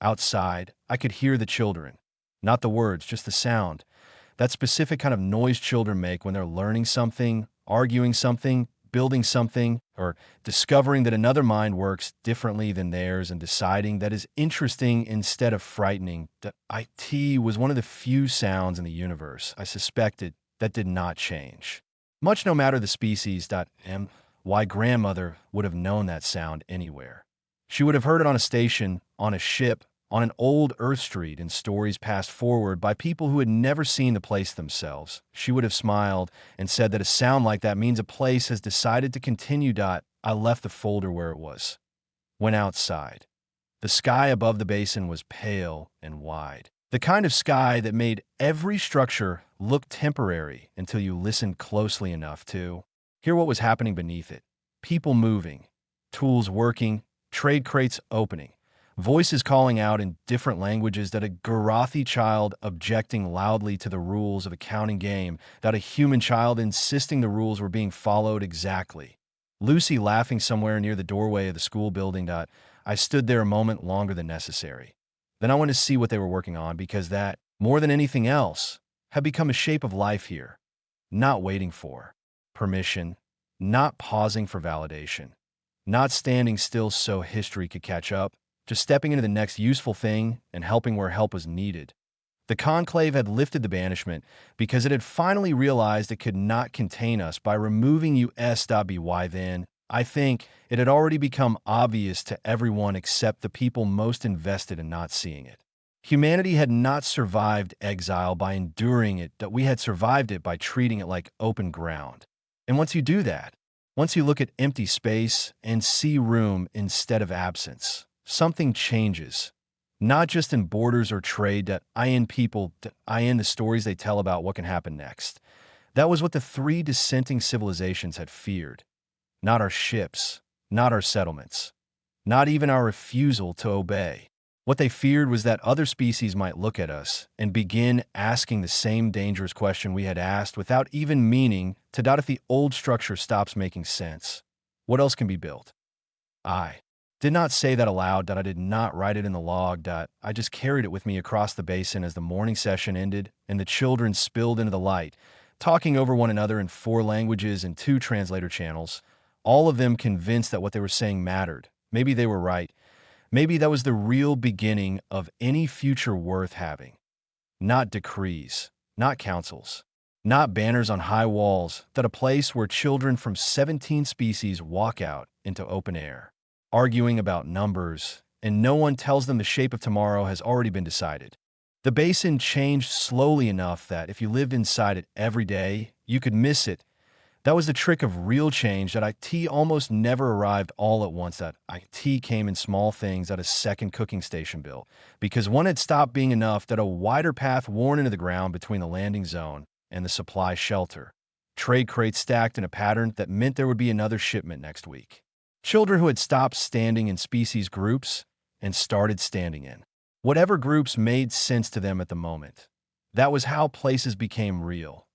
Outside, I could hear the children. Not the words, just the sound. That specific kind of noise children make when they're learning something, arguing something, building something, or discovering that another mind works differently than theirs and deciding that is interesting instead of frightening. It was one of the few sounds in the universe, I suspected, that did not change. Much no matter the species. Why grandmother would have known that sound anywhere. She would have heard it on a station, on a ship, on an old Earth street in stories passed forward by people who had never seen the place themselves. She would have smiled and said that a sound like that means a place has decided to continue. I left the folder where it was. Went outside. The sky above the basin was pale and wide. The kind of sky that made every structure look temporary until you listened closely enough to hear what was happening beneath it. People moving, tools working, trade crates opening, voices calling out in different languages. A Garathi child objecting loudly to the rules of a counting game. A human child insisting the rules were being followed exactly. Lucy laughing somewhere near the doorway of the school building. I stood there a moment longer than necessary. Then I went to see what they were working on because that, more than anything else, had become a shape of life here. Not waiting for permission, not pausing for validation, not standing still so history could catch up, just stepping into the next useful thing and helping where help was needed. The conclave had lifted the banishment because it had finally realized it could not contain us by removing US.by then. I think it had already become obvious to everyone except the people most invested in not seeing it. Humanity had not survived exile by enduring it, that we had survived it by treating it like open ground. And once you do that, once you look at empty space and see room instead of absence, something changes. Not just in borders or trade, in people, in the stories they tell about what can happen next. That was what the three dissenting civilizations had feared. Not our ships, not our settlements, not even our refusal to obey. What they feared was that other species might look at us and begin asking the same dangerous question we had asked without even meaning to doubt if the old structure stops making sense. What else can be built? I did not say that aloud, that I did not write it in the log, that I just carried it with me across the basin as the morning session ended and the children spilled into the light, talking over one another in 4 languages and 2 translator channels, all of them convinced that what they were saying mattered. Maybe they were right. Maybe that was the real beginning of any future worth having. Not decrees, not councils, not banners on high walls, that a place where children from 17 species walk out into open air, arguing about numbers, and no one tells them the shape of tomorrow has already been decided. The basin changed slowly enough that if you lived inside it every day, you could miss it. That was the trick of real change, that IT almost never arrived all at once, that IT came in small things, that a second cooking station built, because one had stopped being enough, that a wider path worn into the ground between the landing zone and the supply shelter. Trade crates stacked in a pattern that meant there would be another shipment next week. Children who had stopped standing in species groups and started standing in whatever groups made sense to them at the moment. That was how places became real.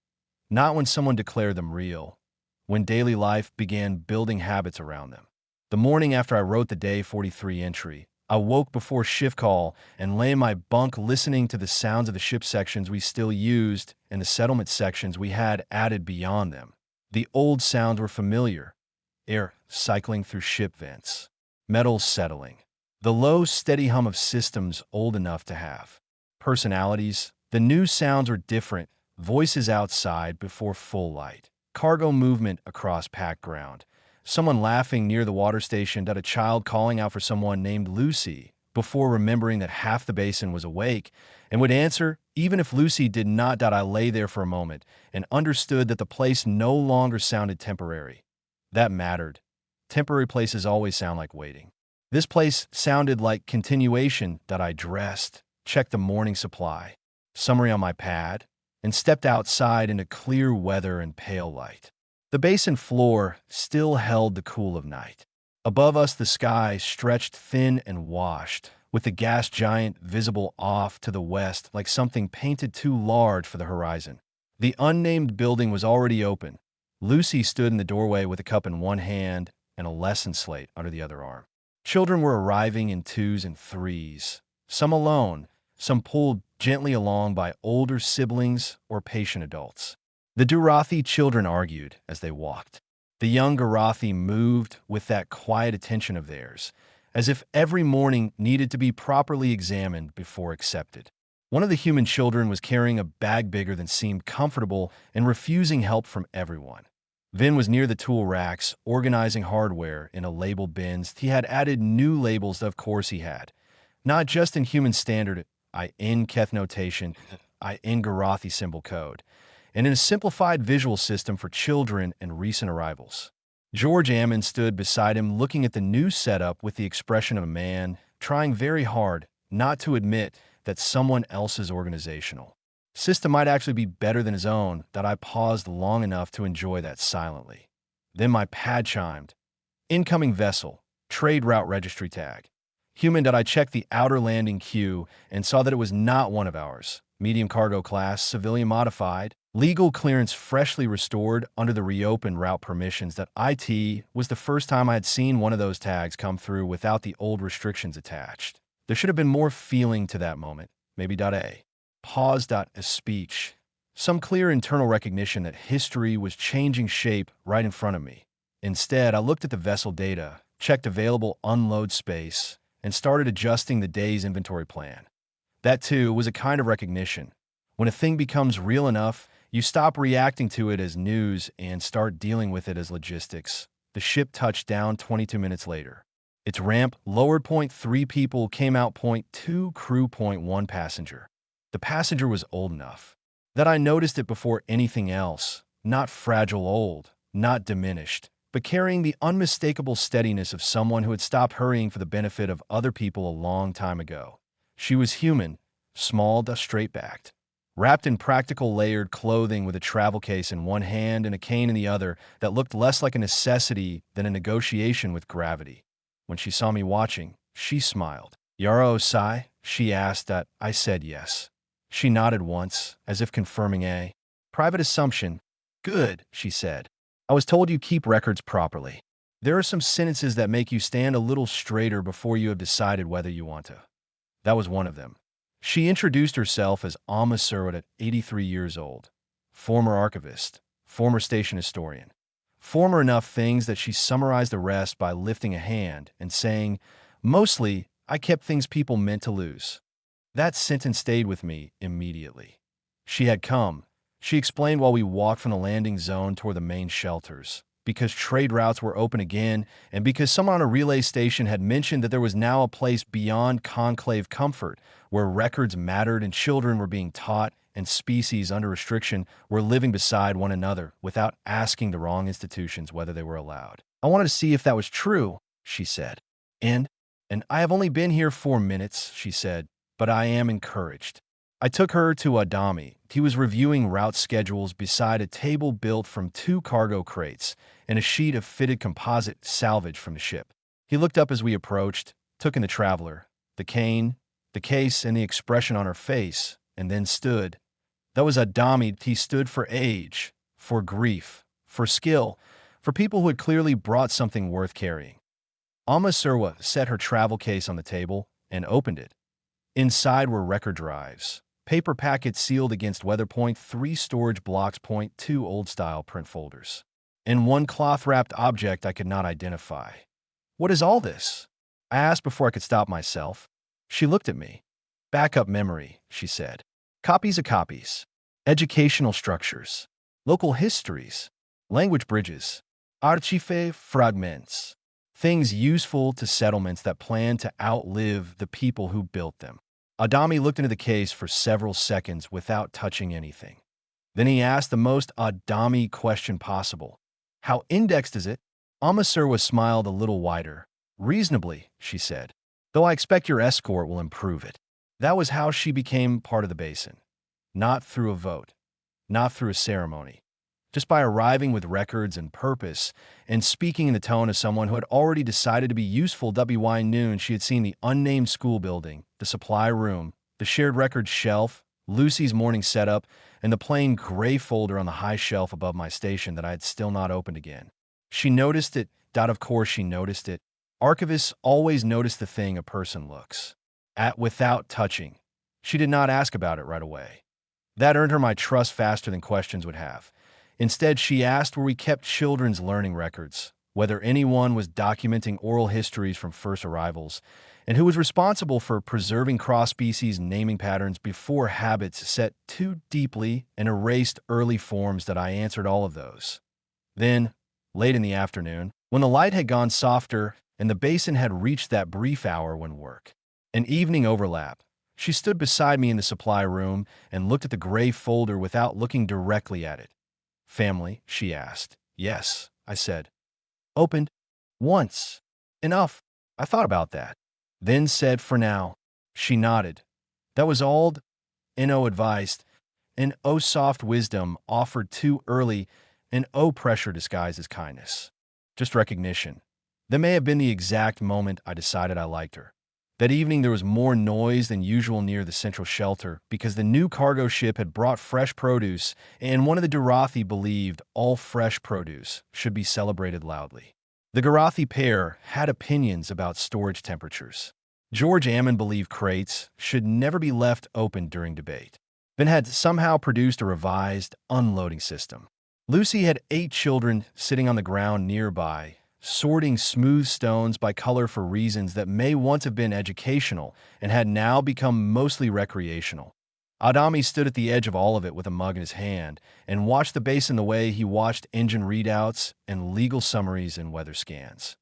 Not when someone declared them real, when daily life began building habits around them. The morning after I wrote the Day 43 entry, I woke before shift call and lay in my bunk listening to the sounds of the ship sections we still used and the settlement sections we had added beyond them. The old sounds were familiar. Air cycling through ship vents, metal settling, the low, steady hum of systems old enough to have personalities. The new sounds were different, voices outside before full light, cargo movement across packed ground, someone laughing near the water station, that a child calling out for someone named Lucy before remembering that half the basin was awake and would answer even if Lucy did not. I lay there for a moment and understood that the place no longer sounded temporary. That mattered. Temporary places always sound like waiting. This place sounded like continuation. That I dressed, checked the morning supply, summary on my pad, and stepped outside into clear weather and pale light. The basin floor still held the cool of night. Above us, the sky stretched thin and washed, with the gas giant visible off to the west like something painted too large for the horizon. The unnamed building was already open. Lucy stood in the doorway with a cup in one hand and a lesson slate under the other arm. Children were arriving in 2s and 3s, some alone, some pulled gently along by older siblings or patient adults. The Durathi children argued as they walked. The young Garathi moved with that quiet attention of theirs, as if every morning needed to be properly examined before accepted. One of the human children was carrying a bag bigger than seemed comfortable and refusing help from everyone. Vin was near the tool racks, organizing hardware in a labeled bins. He had added new labels, of course he had. Not just in human standard, in Keth notation, in Garathi symbol code, and in a simplified visual system for children and recent arrivals. George Ammon stood beside him looking at the new setup with the expression of a man trying very hard not to admit that someone else's organizational system might actually be better than his own. That I paused long enough to enjoy that silently. Then my pad chimed. Incoming vessel, trade route registry tag. Human. I checked the outer landing queue and saw that it was not one of ours. Medium cargo class, civilian modified, legal clearance freshly restored under the reopened route permissions. That IT was the first time I had seen one of those tags come through without the old restrictions attached. There should have been more feeling to that moment. Maybe. A pause. A speech. Some clear internal recognition that history was changing shape right in front of me. Instead, I looked at the vessel data, checked available unload space, and started adjusting the day's inventory plan. That, too, was a kind of recognition. When a thing becomes real enough, you stop reacting to it as news and start dealing with it as logistics. The ship touched down 22 minutes later. Its ramp lowered. 3 people came out. 2 crew. 1 passenger. The passenger was old enough that I noticed it before anything else. Not fragile old, not diminished, but carrying the unmistakable steadiness of someone who had stopped hurrying for the benefit of other people a long time ago. She was human, small, straight-backed, wrapped in practical layered clothing with a travel case in one hand and a cane in the other that looked less like a necessity than a negotiation with gravity. When she saw me watching, she smiled. Yaro Sai? She asked that. I said yes. She nodded once, as if confirming a private assumption. Good, she said. I was told you keep records properly. There are some sentences that make you stand a little straighter before you have decided whether you want to. That was one of them. She introduced herself as Amma Surwat at 83 years old, former archivist, former station historian, former enough things that she summarized the rest by lifting a hand and saying, mostly, I kept things people meant to lose. That sentence stayed with me immediately. She had come, she explained while we walked from the landing zone toward the main shelters, because trade routes were open again and because someone on a relay station had mentioned that there was now a place beyond conclave comfort where records mattered and children were being taught and species under restriction were living beside one another without asking the wrong institutions whether they were allowed. I wanted to see if that was true, she said. And I have only been here 4 minutes, she said, but I am encouraged. I took her to Adami. He was reviewing route schedules beside a table built from 2 cargo crates and a sheet of fitted composite salvage from the ship. He looked up as we approached, took in the traveler, the cane, the case, and the expression on her face, and then stood. That was Adami. He stood for age, for grief, for skill, for people who had clearly brought something worth carrying. Amma Surwa set her travel case on the table and opened it. Inside were record drives, paper packets sealed against weather point, 3 storage blocks point, 2 old-style print folders, and 1 cloth-wrapped object I could not identify. What is all this? I asked before I could stop myself. She looked at me. Backup memory, she said. Copies of copies. Educational structures. Local histories. Language bridges. Archive fragments. Things useful to settlements that plan to outlive the people who built them. Adami looked into the case for several seconds without touching anything. Then he asked the most Adami question possible. How indexed is it? Amasurwa smiled a little wider. Reasonably, she said, though I expect your escort will improve it. That was how she became part of the basin. Not through a vote, not through a ceremony. Just by arriving with records and purpose, and speaking in the tone of someone who had already decided to be useful. WY noon, she had seen the unnamed school building, the supply room, the shared records shelf, Lucy's morning setup, and the plain gray folder on the high shelf above my station that I had still not opened again. She noticed it. Of course she noticed it. Archivists always notice the thing a person looks at without touching. She did not ask about it right away. That earned her my trust faster than questions would have. Instead, she asked where we kept children's learning records, whether anyone was documenting oral histories from first arrivals, and who was responsible for preserving cross-species naming patterns before habits set too deeply and erased early forms. That I answered all of those. Then, late in the afternoon, when the light had gone softer and the basin had reached that brief hour when work, an evening overlap, she stood beside me in the supply room and looked at the gray folder without looking directly at it. Family, she asked. Yes, I said. Opened? Once. Enough. I thought about that. Then said for now. She nodded. That was all N.O. advised, and O soft wisdom offered too early, and O pressure disguised as kindness. Just recognition. That may have been the exact moment I decided I liked her. That evening there was more noise than usual near the central shelter because the new cargo ship had brought fresh produce, and one of the Durathi believed all fresh produce should be celebrated loudly. The Garathi pair had opinions about storage temperatures. George Ammon believed crates should never be left open during debate. Ben had somehow produced a revised unloading system. Lucy had 8 children sitting on the ground nearby, sorting smooth stones by color for reasons that may once have been educational and had now become mostly recreational. Adami stood at the edge of all of it with a mug in his hand and watched the basin the way he watched engine readouts and legal summaries and weather scans.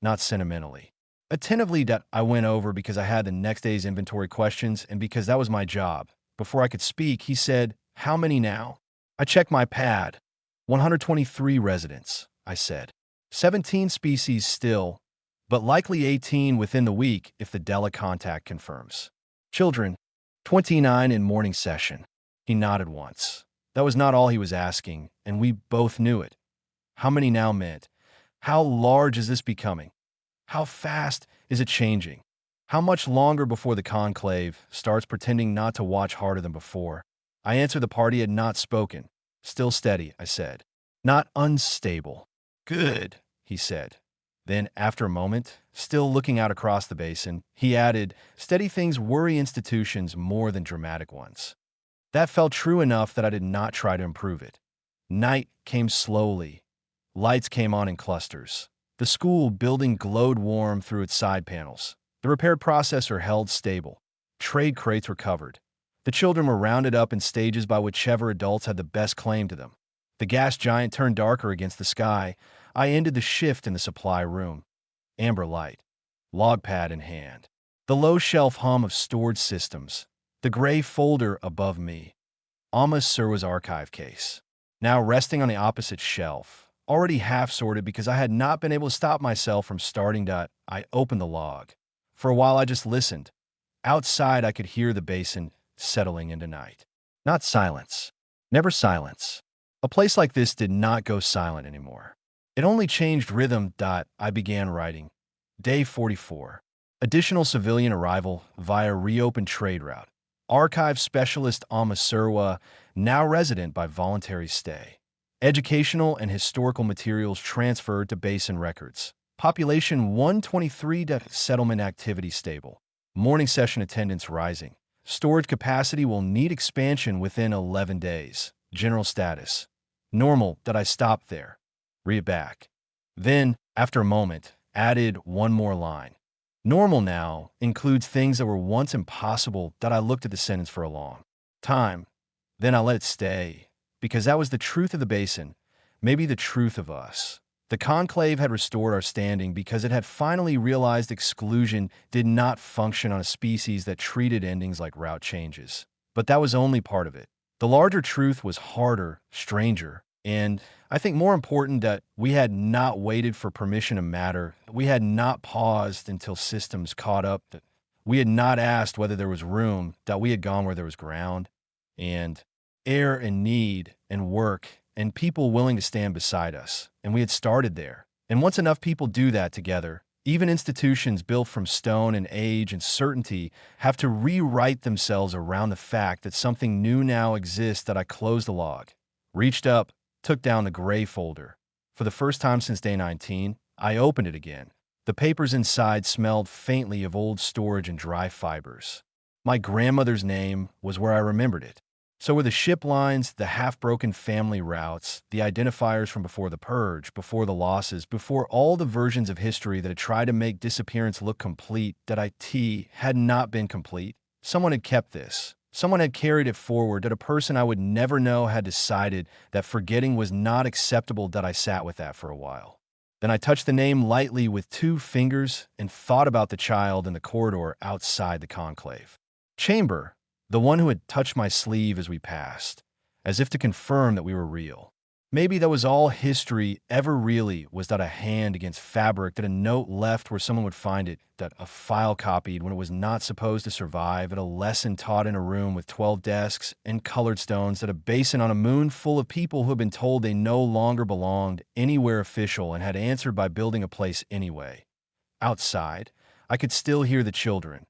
Not sentimentally. Attentively, that I went over because I had the next day's inventory questions and because that was my job. Before I could speak, he said, "How many now?" I checked my pad. 123 residents, I said. 17 species still, but likely 18 within the week if the Della contact confirms. Children, 29 in morning session. He nodded once. That was not all he was asking, and we both knew it. How many now meant, how large is this becoming? How fast is it changing? How much longer before the conclave starts pretending not to watch harder than before? I answered the party had not spoken. Still steady, I said. Not unstable. Good, he said. Then, after a moment, still looking out across the basin, he added, steady things worry institutions more than dramatic ones. That felt true enough that I did not try to improve it. Night came slowly. Lights came on in clusters. The school building glowed warm through its side panels. The repaired processor held stable. Trade crates were covered. The children were rounded up in stages by whichever adults had the best claim to them. The gas giant turned darker against the sky. I ended the shift in the supply room. Amber light. Log pad in hand. The low shelf hum of stored systems. The gray folder above me. Alma's Surwa's archive case. Now resting on the opposite shelf. Already half sorted because I had not been able to stop myself from starting to. I opened the log. For a while I just listened. Outside I could hear the basin settling into night. Not silence. Never silence. A place like this did not go silent anymore. It only changed rhythm. I began writing. Day 44. Additional civilian arrival via reopened trade route. Archive specialist Alma Surwa, now resident by voluntary stay. Educational and historical materials transferred to basin records. Population 123. Settlement activity stable. Morning session attendance rising. Storage capacity will need expansion within 11 days. General status. Normal. I stopped there. Read it back. Then, after a moment, added one more line. Normal now includes things that were once impossible. I looked at the sentence for a long time. Then I let it stay, because that was the truth of the basin, maybe the truth of us. The conclave had restored our standing because it had finally realized exclusion did not function on a species that treated endings like route changes. But that was only part of it. The larger truth was harder, stranger, and I think more important that we had not waited for permission to matter. We had not paused until systems caught up. That we had not asked whether there was room, that we had gone where there was ground, and air and need and work and people willing to stand beside us. And we had started there. And once enough people do that together, even institutions built from stone and age and certainty have to rewrite themselves around the fact that something new now exists. That I closed the log, reached up, took down the gray folder. For the first time since day 19, I opened it again. The papers inside smelled faintly of old storage and dry fibers. My grandmother's name was where I remembered it. So were the ship lines, the half-broken family routes, the identifiers from before the purge, before the losses, before all the versions of history that had tried to make disappearance look complete. That IT had not been complete. Someone had kept this. Someone had carried it forward. That a person I would never know had decided that forgetting was not acceptable. That I sat with that for a while. Then I touched the name lightly with 2 fingers and thought about the child in the corridor outside the conclave. Chamber. The one who had touched my sleeve as we passed, as if to confirm that we were real. Maybe that was all history ever really was. That a hand against fabric, that a note left where someone would find it, that a file copied when it was not supposed to survive, that a lesson taught in a room with 12 desks and colored stones, that a basin on a moon full of people who had been told they no longer belonged anywhere official and had answered by building a place anyway. Outside, I could still hear the children.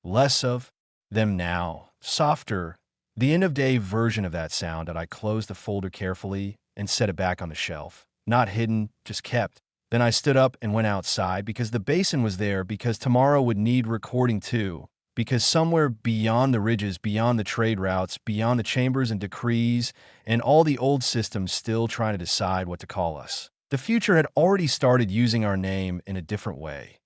Less of them now. Softer, the end-of-day version of that sound. That I closed the folder carefully and set it back on the shelf. Not hidden, just kept. Then I stood up and went outside because the basin was there, because tomorrow would need recording too, because somewhere beyond the ridges, beyond the trade routes, beyond the chambers and decrees, and all the old systems still trying to decide what to call us, the future had already started using our name in a different way.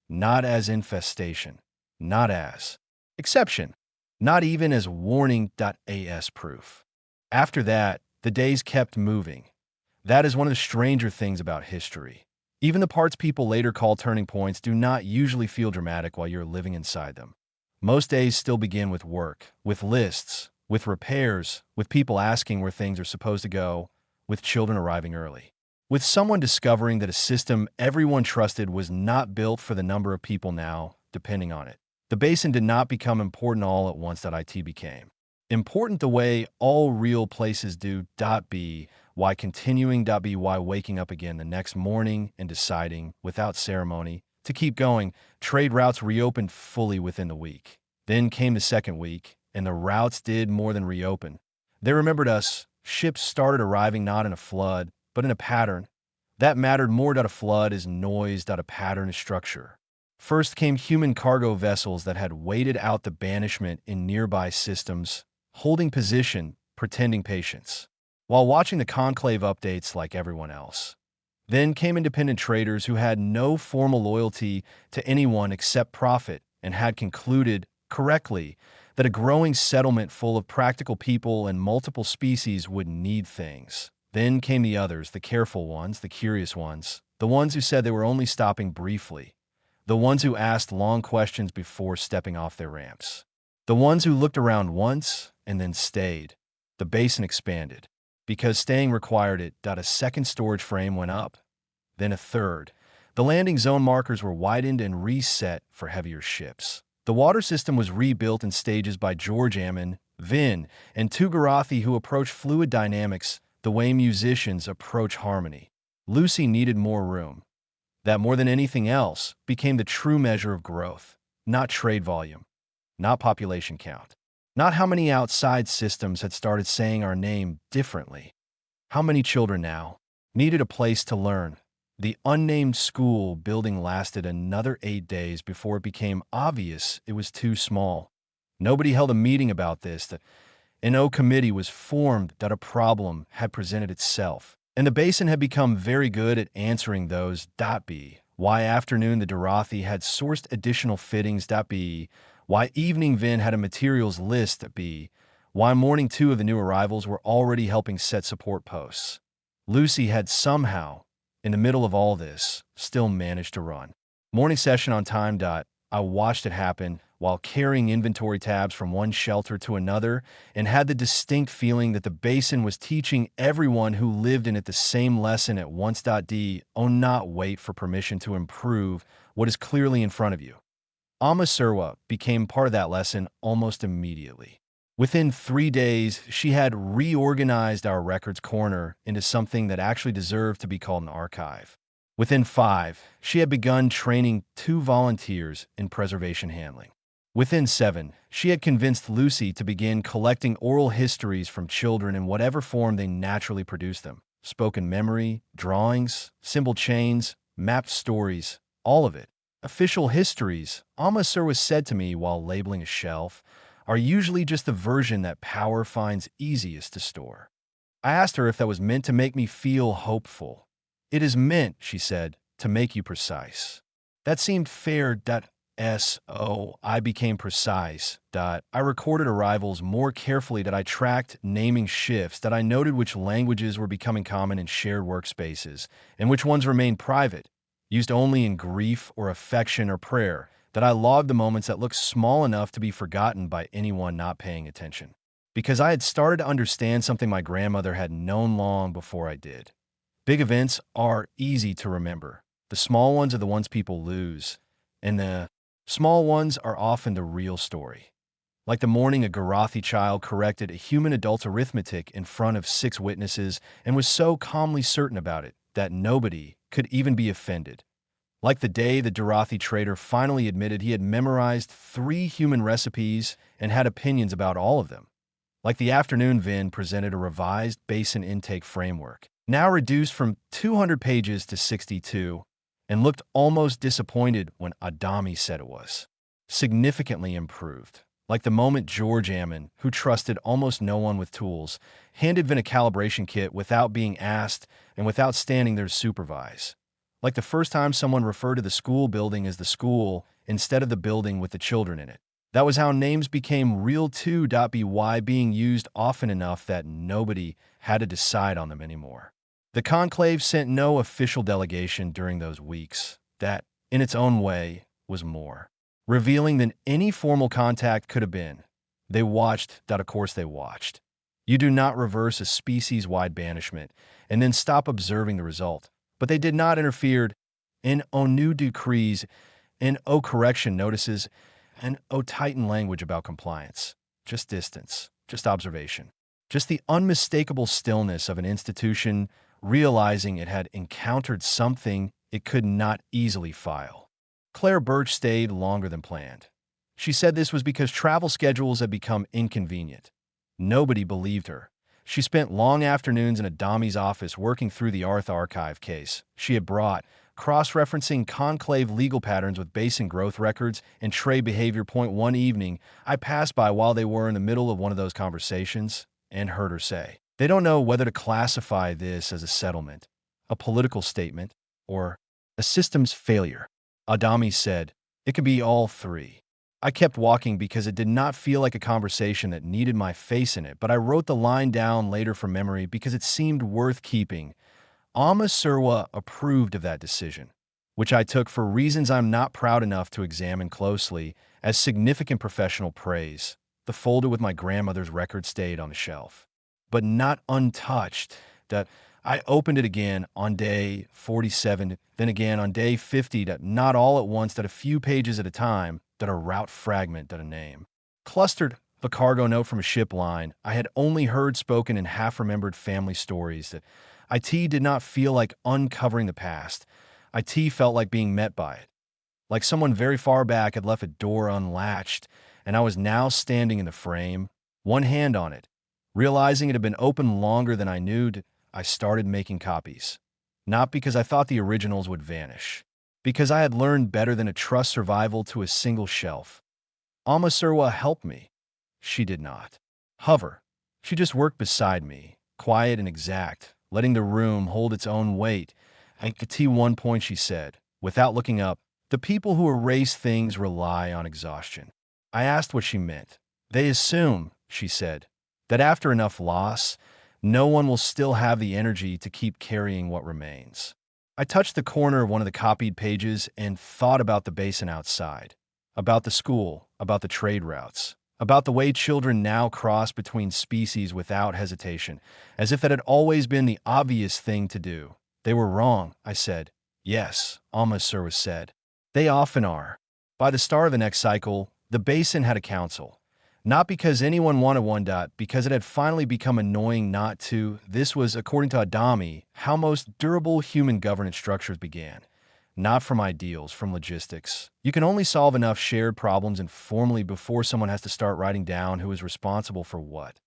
Not as infestation. Not as exception. Not even as warning.as proof. After that, the days kept moving. That is one of the stranger things about history. Even the parts people later call turning points do not usually feel dramatic while you're living inside them. Most days still begin with work, with lists, with repairs, with people asking where things are supposed to go, with children arriving early, with someone discovering that a system everyone trusted was not built for the number of people now depending on it. The basin did not become important all at once. That IT became important the way all real places do. Be why continuing. Be why waking up again the next morning and deciding, without ceremony, to keep going, trade routes reopened fully within the week. Then came the second week, and the routes did more than reopen. They remembered us. Ships started arriving not in a flood, but in a pattern. That mattered more. A flood is noise. A pattern is structure. First came human cargo vessels that had waited out the banishment in nearby systems, holding position, pretending patience, while watching the conclave updates like everyone else. Then came independent traders who had no formal loyalty to anyone except profit and had concluded, correctly, that a growing settlement full of practical people and multiple species would need things. Then came the others, the careful ones, the curious ones, the ones who said they were only stopping briefly, the ones who asked long questions before stepping off their ramps, the ones who looked around once and then stayed. The basin expanded. Because staying required it. A second storage frame went up, then a third. The landing zone markers were widened and reset for heavier ships. The water system was rebuilt in stages by George Ammon, Vin, and Tugarathi, who approached fluid dynamics the way musicians approach harmony. Lucy needed more room. That, more than anything else, became the true measure of growth. Not trade volume, not population count, not how many outside systems had started saying our name differently. How many children now needed a place to learn. The unnamed school building lasted another 8 days before it became obvious it was too small. Nobody held a meeting about this. An O committee was formed that a problem had presented itself, and the basin had become very good at answering those. B. Why afternoon the Dorathi had sourced additional fittings. B. Why evening Vin had a materials list. B. Why morning 2 of the new arrivals were already helping set support posts. Lucy had somehow, in the middle of all this, still managed to run. Morning session on time. I watched it happen while carrying inventory tabs from one shelter to another and had the distinct feeling that the basin was teaching everyone who lived in it the same lesson at once. Not wait for permission to improve what is clearly in front of you. Amma Surwa became part of that lesson almost immediately. Within 3 days, she had reorganized our records corner into something that actually deserved to be called an archive. Within 5, she had begun training 2 volunteers in preservation handling. Within 7, she had convinced Lucy to begin collecting oral histories from children in whatever form they naturally produced them. Spoken memory, drawings, symbol chains, mapped stories, all of it. Official histories, Amma Surwa said to me while labeling a shelf, are usually just the version that power finds easiest to store. I asked her if that was meant to make me feel hopeful. It is meant, she said, to make you precise. That seemed fair. I became precise. I recorded arrivals more carefully. I tracked naming shifts. I noted which languages were becoming common in shared workspaces and which ones remained private, used only in grief or affection or prayer. I logged the moments that looked small enough to be forgotten by anyone not paying attention. Because I had started to understand something my grandmother had known long before I did. Big events are easy to remember. The small ones are the ones people lose, and the small ones are often the real story. Like the morning a Garathi child corrected a human adult's arithmetic in front of 6 witnesses and was so calmly certain about it that nobody could even be offended. Like the day the Dorathi trader finally admitted he had memorized 3 human recipes and had opinions about all of them. Like the afternoon Vin presented a revised basin intake framework, now reduced from 200 pages to 62, and looked almost disappointed when Adami said it was significantly improved. Like the moment George Ammon, who trusted almost no one with tools, handed Vin a calibration kit without being asked and without standing there to supervise. Like the first time someone referred to the school building as the school instead of the building with the children in it. That was how names became real too. By being used often enough that nobody had to decide on them anymore. The conclave sent no official delegation during those weeks. That, in its own way, was more revealing than any formal contact could have been. They watched. Of course they watched. You do not reverse a species-wide banishment and then stop observing the result. But they did not interfere in new decrees, in correction notices, and Titan language about compliance. Just distance, just observation, just the unmistakable stillness of an institution realizing it had encountered something it could not easily file. Claire Birch stayed longer than planned. She said this was because travel schedules had become inconvenient. Nobody believed her. She spent long afternoons in Adami's office working through the Arth archive case she had brought, cross-referencing conclave legal patterns with basin growth records and trade behavior. One evening, I passed by while they were in the middle of one of those conversations and heard her say, "They don't know whether to classify this as a settlement, a political statement, or a systems failure." Adami said, "It could be all three." I kept walking because it did not feel like a conversation that needed my face in it, but I wrote the line down later from memory because it seemed worth keeping. Amma Surwa approved of that decision, which I took for reasons I'm not proud enough to examine closely, as significant professional praise. The folder with my grandmother's record stayed on the shelf, but not untouched. That I opened it again on day 47, then again on day 50, that not all at once, that a few pages at a time, that a route fragment, that a name. Clustered, a cargo note from a ship line I had only heard spoken in half-remembered family stories. That IT did not feel like uncovering the past. IT felt like being met by it. Like someone very far back had left a door unlatched, and I was now standing in the frame, one hand on it. Realizing it had been open longer than I knew, I started making copies. Not because I thought the originals would vanish, because I had learned better than to trust survival to a single shelf. Amma Surwa helped me. She did not hover. She just worked beside me, quiet and exact, letting the room hold its own weight. At one point she said, without looking up, "The people who erase things rely on exhaustion." I asked what she meant. "They assume," she said, "that after enough loss, no one will still have the energy to keep carrying what remains." I touched the corner of one of the copied pages and thought about the basin outside, about the school, about the trade routes, about the way children now cross between species without hesitation, as if that had always been the obvious thing to do. "They were wrong," I said. "Yes," Amma Surwa said. "They often are." By the start of the next cycle, the basin had a council. Not because anyone wanted one, because it had finally become annoying not to. This was, according to Adami, how most durable human governance structures began. Not from ideals, from logistics. You can only solve enough shared problems informally before someone has to start writing down who is responsible for what.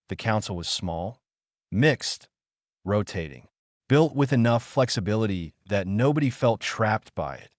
The council was small, mixed, rotating, built with enough flexibility that nobody felt trapped by it.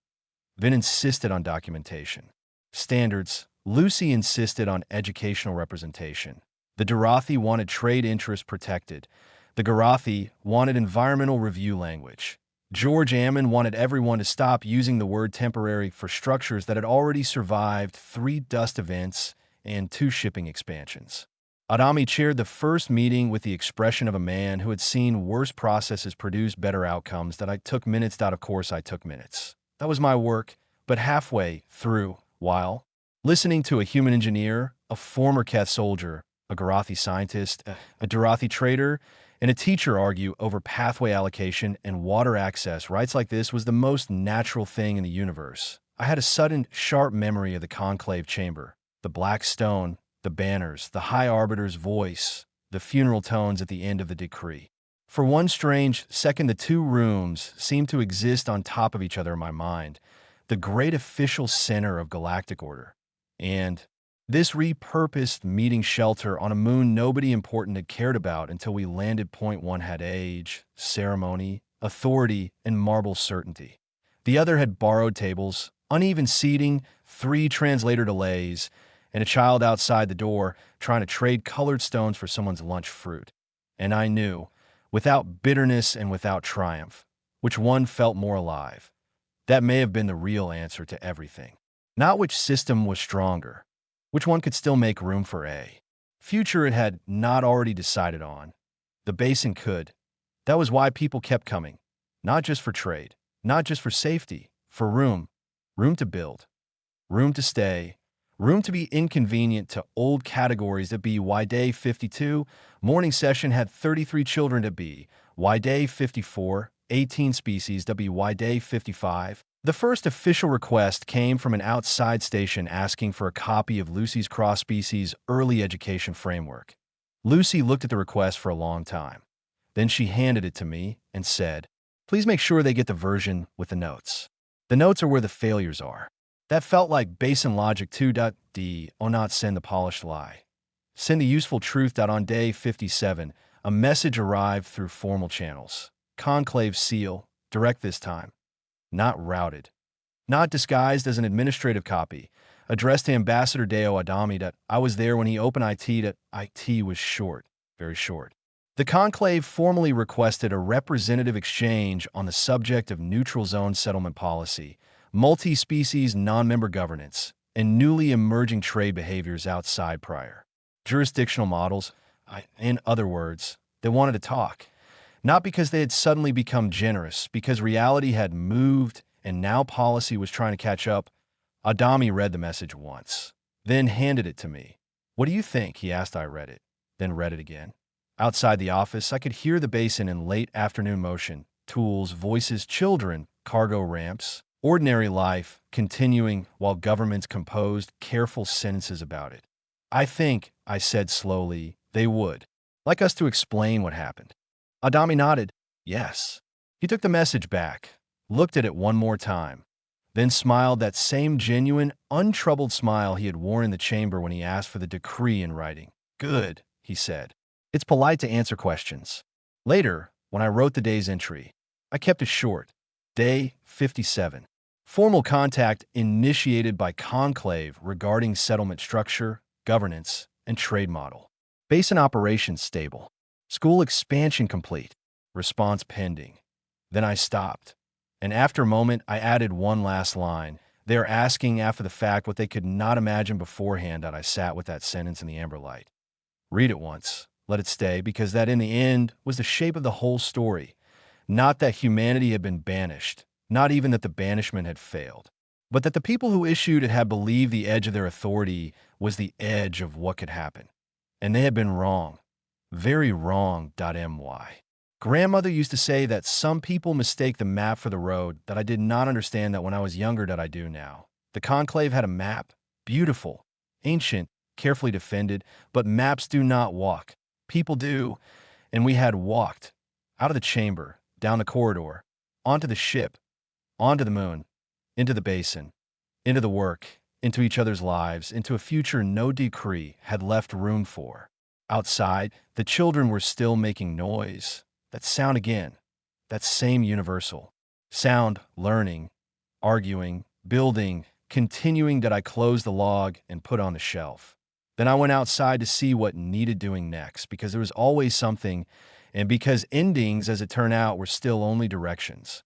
Vin insisted on documentation. Standards. Lucy insisted on educational representation. The Dorothi wanted trade interests protected. The Garathi wanted environmental review language. George Ammon wanted everyone to stop using the word temporary for structures that had already survived 3 dust events and 2 shipping expansions. Adami chaired the first meeting with the expression of a man who had seen worse processes produce better outcomes. That I took minutes. Of course I took minutes. That was my work, but halfway through, while listening to a human engineer, a former Keth soldier, a Garathi scientist, a Dorothi trader, and a teacher argue over pathway allocation and water access rights like this was the most natural thing in the universe. I had a sudden, sharp memory of the conclave chamber, the black stone, the banners, the High Arbiter's voice, the funeral tones at the end of the decree. For one strange second, the 2 rooms seemed to exist on top of each other in my mind, the great official center of galactic order. And this repurposed meeting shelter on a moon nobody important had cared about until we landed. Point 1 had age, ceremony, authority, and marble certainty. The other had borrowed tables, uneven seating, 3 translator delays, and a child outside the door trying to trade colored stones for someone's lunch fruit. And I knew, without bitterness and without triumph, which one felt more alive. That may have been the real answer to everything. Not which system was stronger, which one could still make room for a future it had not already decided on. The basin could. That was why people kept coming. Not just for trade, not just for safety, for room. Room to build, room to stay, room to be inconvenient to old categories. That be why day 52, morning session had 33 children. To be why day 54, 18 species. To be why day 55. The first official request came from an outside station asking for a copy of Lucy's cross-species early education framework. Lucy looked at the request for a long time. Then she handed it to me and said, "Please make sure they get the version with the notes." The notes are where the failures are. That felt like basin logic 2.d, oh not send the polished lie. Send the useful truth. On day 57, a message arrived through formal channels. Conclave seal, direct this time. Not routed. Not disguised as an administrative copy. Addressed to Ambassador Deo Adami. I was there when he opened IT. IT was short, very short. The conclave formally requested a representative exchange on the subject of neutral zone settlement policy, multi-species non-member governance, and newly emerging trade behaviors outside prior jurisdictional models. In other words, they wanted to talk. Not because they had suddenly become generous, because reality had moved and now policy was trying to catch up. Adami read the message once, then handed it to me. What do you think? He asked. I read it, then read it again. Outside the office, I could hear the basin in late afternoon motion, tools, voices, children, cargo ramps, ordinary life continuing while governments composed careful sentences about it. I think, I said slowly, they would like us to explain what happened. Adami nodded. Yes. He took the message back, looked at it one more time, then smiled that same genuine, untroubled smile he had worn in the chamber when he asked for the decree in writing. Good, he said. It's polite to answer questions. Later, when I wrote the day's entry, I kept it short. Day 57. Formal contact initiated by conclave regarding settlement structure, governance, and trade model. Basin operations stable. School expansion complete. Response pending. Then I stopped. And after a moment, I added one last line. They're asking after the fact what they could not imagine beforehand. I sat with that sentence in the amber light. Read it once. Let it stay, because that in the end was the shape of the whole story. Not that humanity had been banished, not even that the banishment had failed, but that the people who issued it had believed the edge of their authority was the edge of what could happen. And they had been wrong. Very wrong. My grandmother used to say that some people mistake the map for the road, that I did not understand that when I was younger that I do now. The conclave had a map, beautiful, ancient, carefully defended, but maps do not walk. People do, and we had walked out of the chamber, down the corridor, onto the ship, onto the moon, into the basin, into the work, into each other's lives, into a future no decree had left room for. Outside, the children were still making noise. That sound again, that same universal sound, learning, arguing, building, continuing. That I closed the log and put on the shelf. Then I went outside to see what needed doing next, because there was always something, and because endings, as it turned out, were still only directions.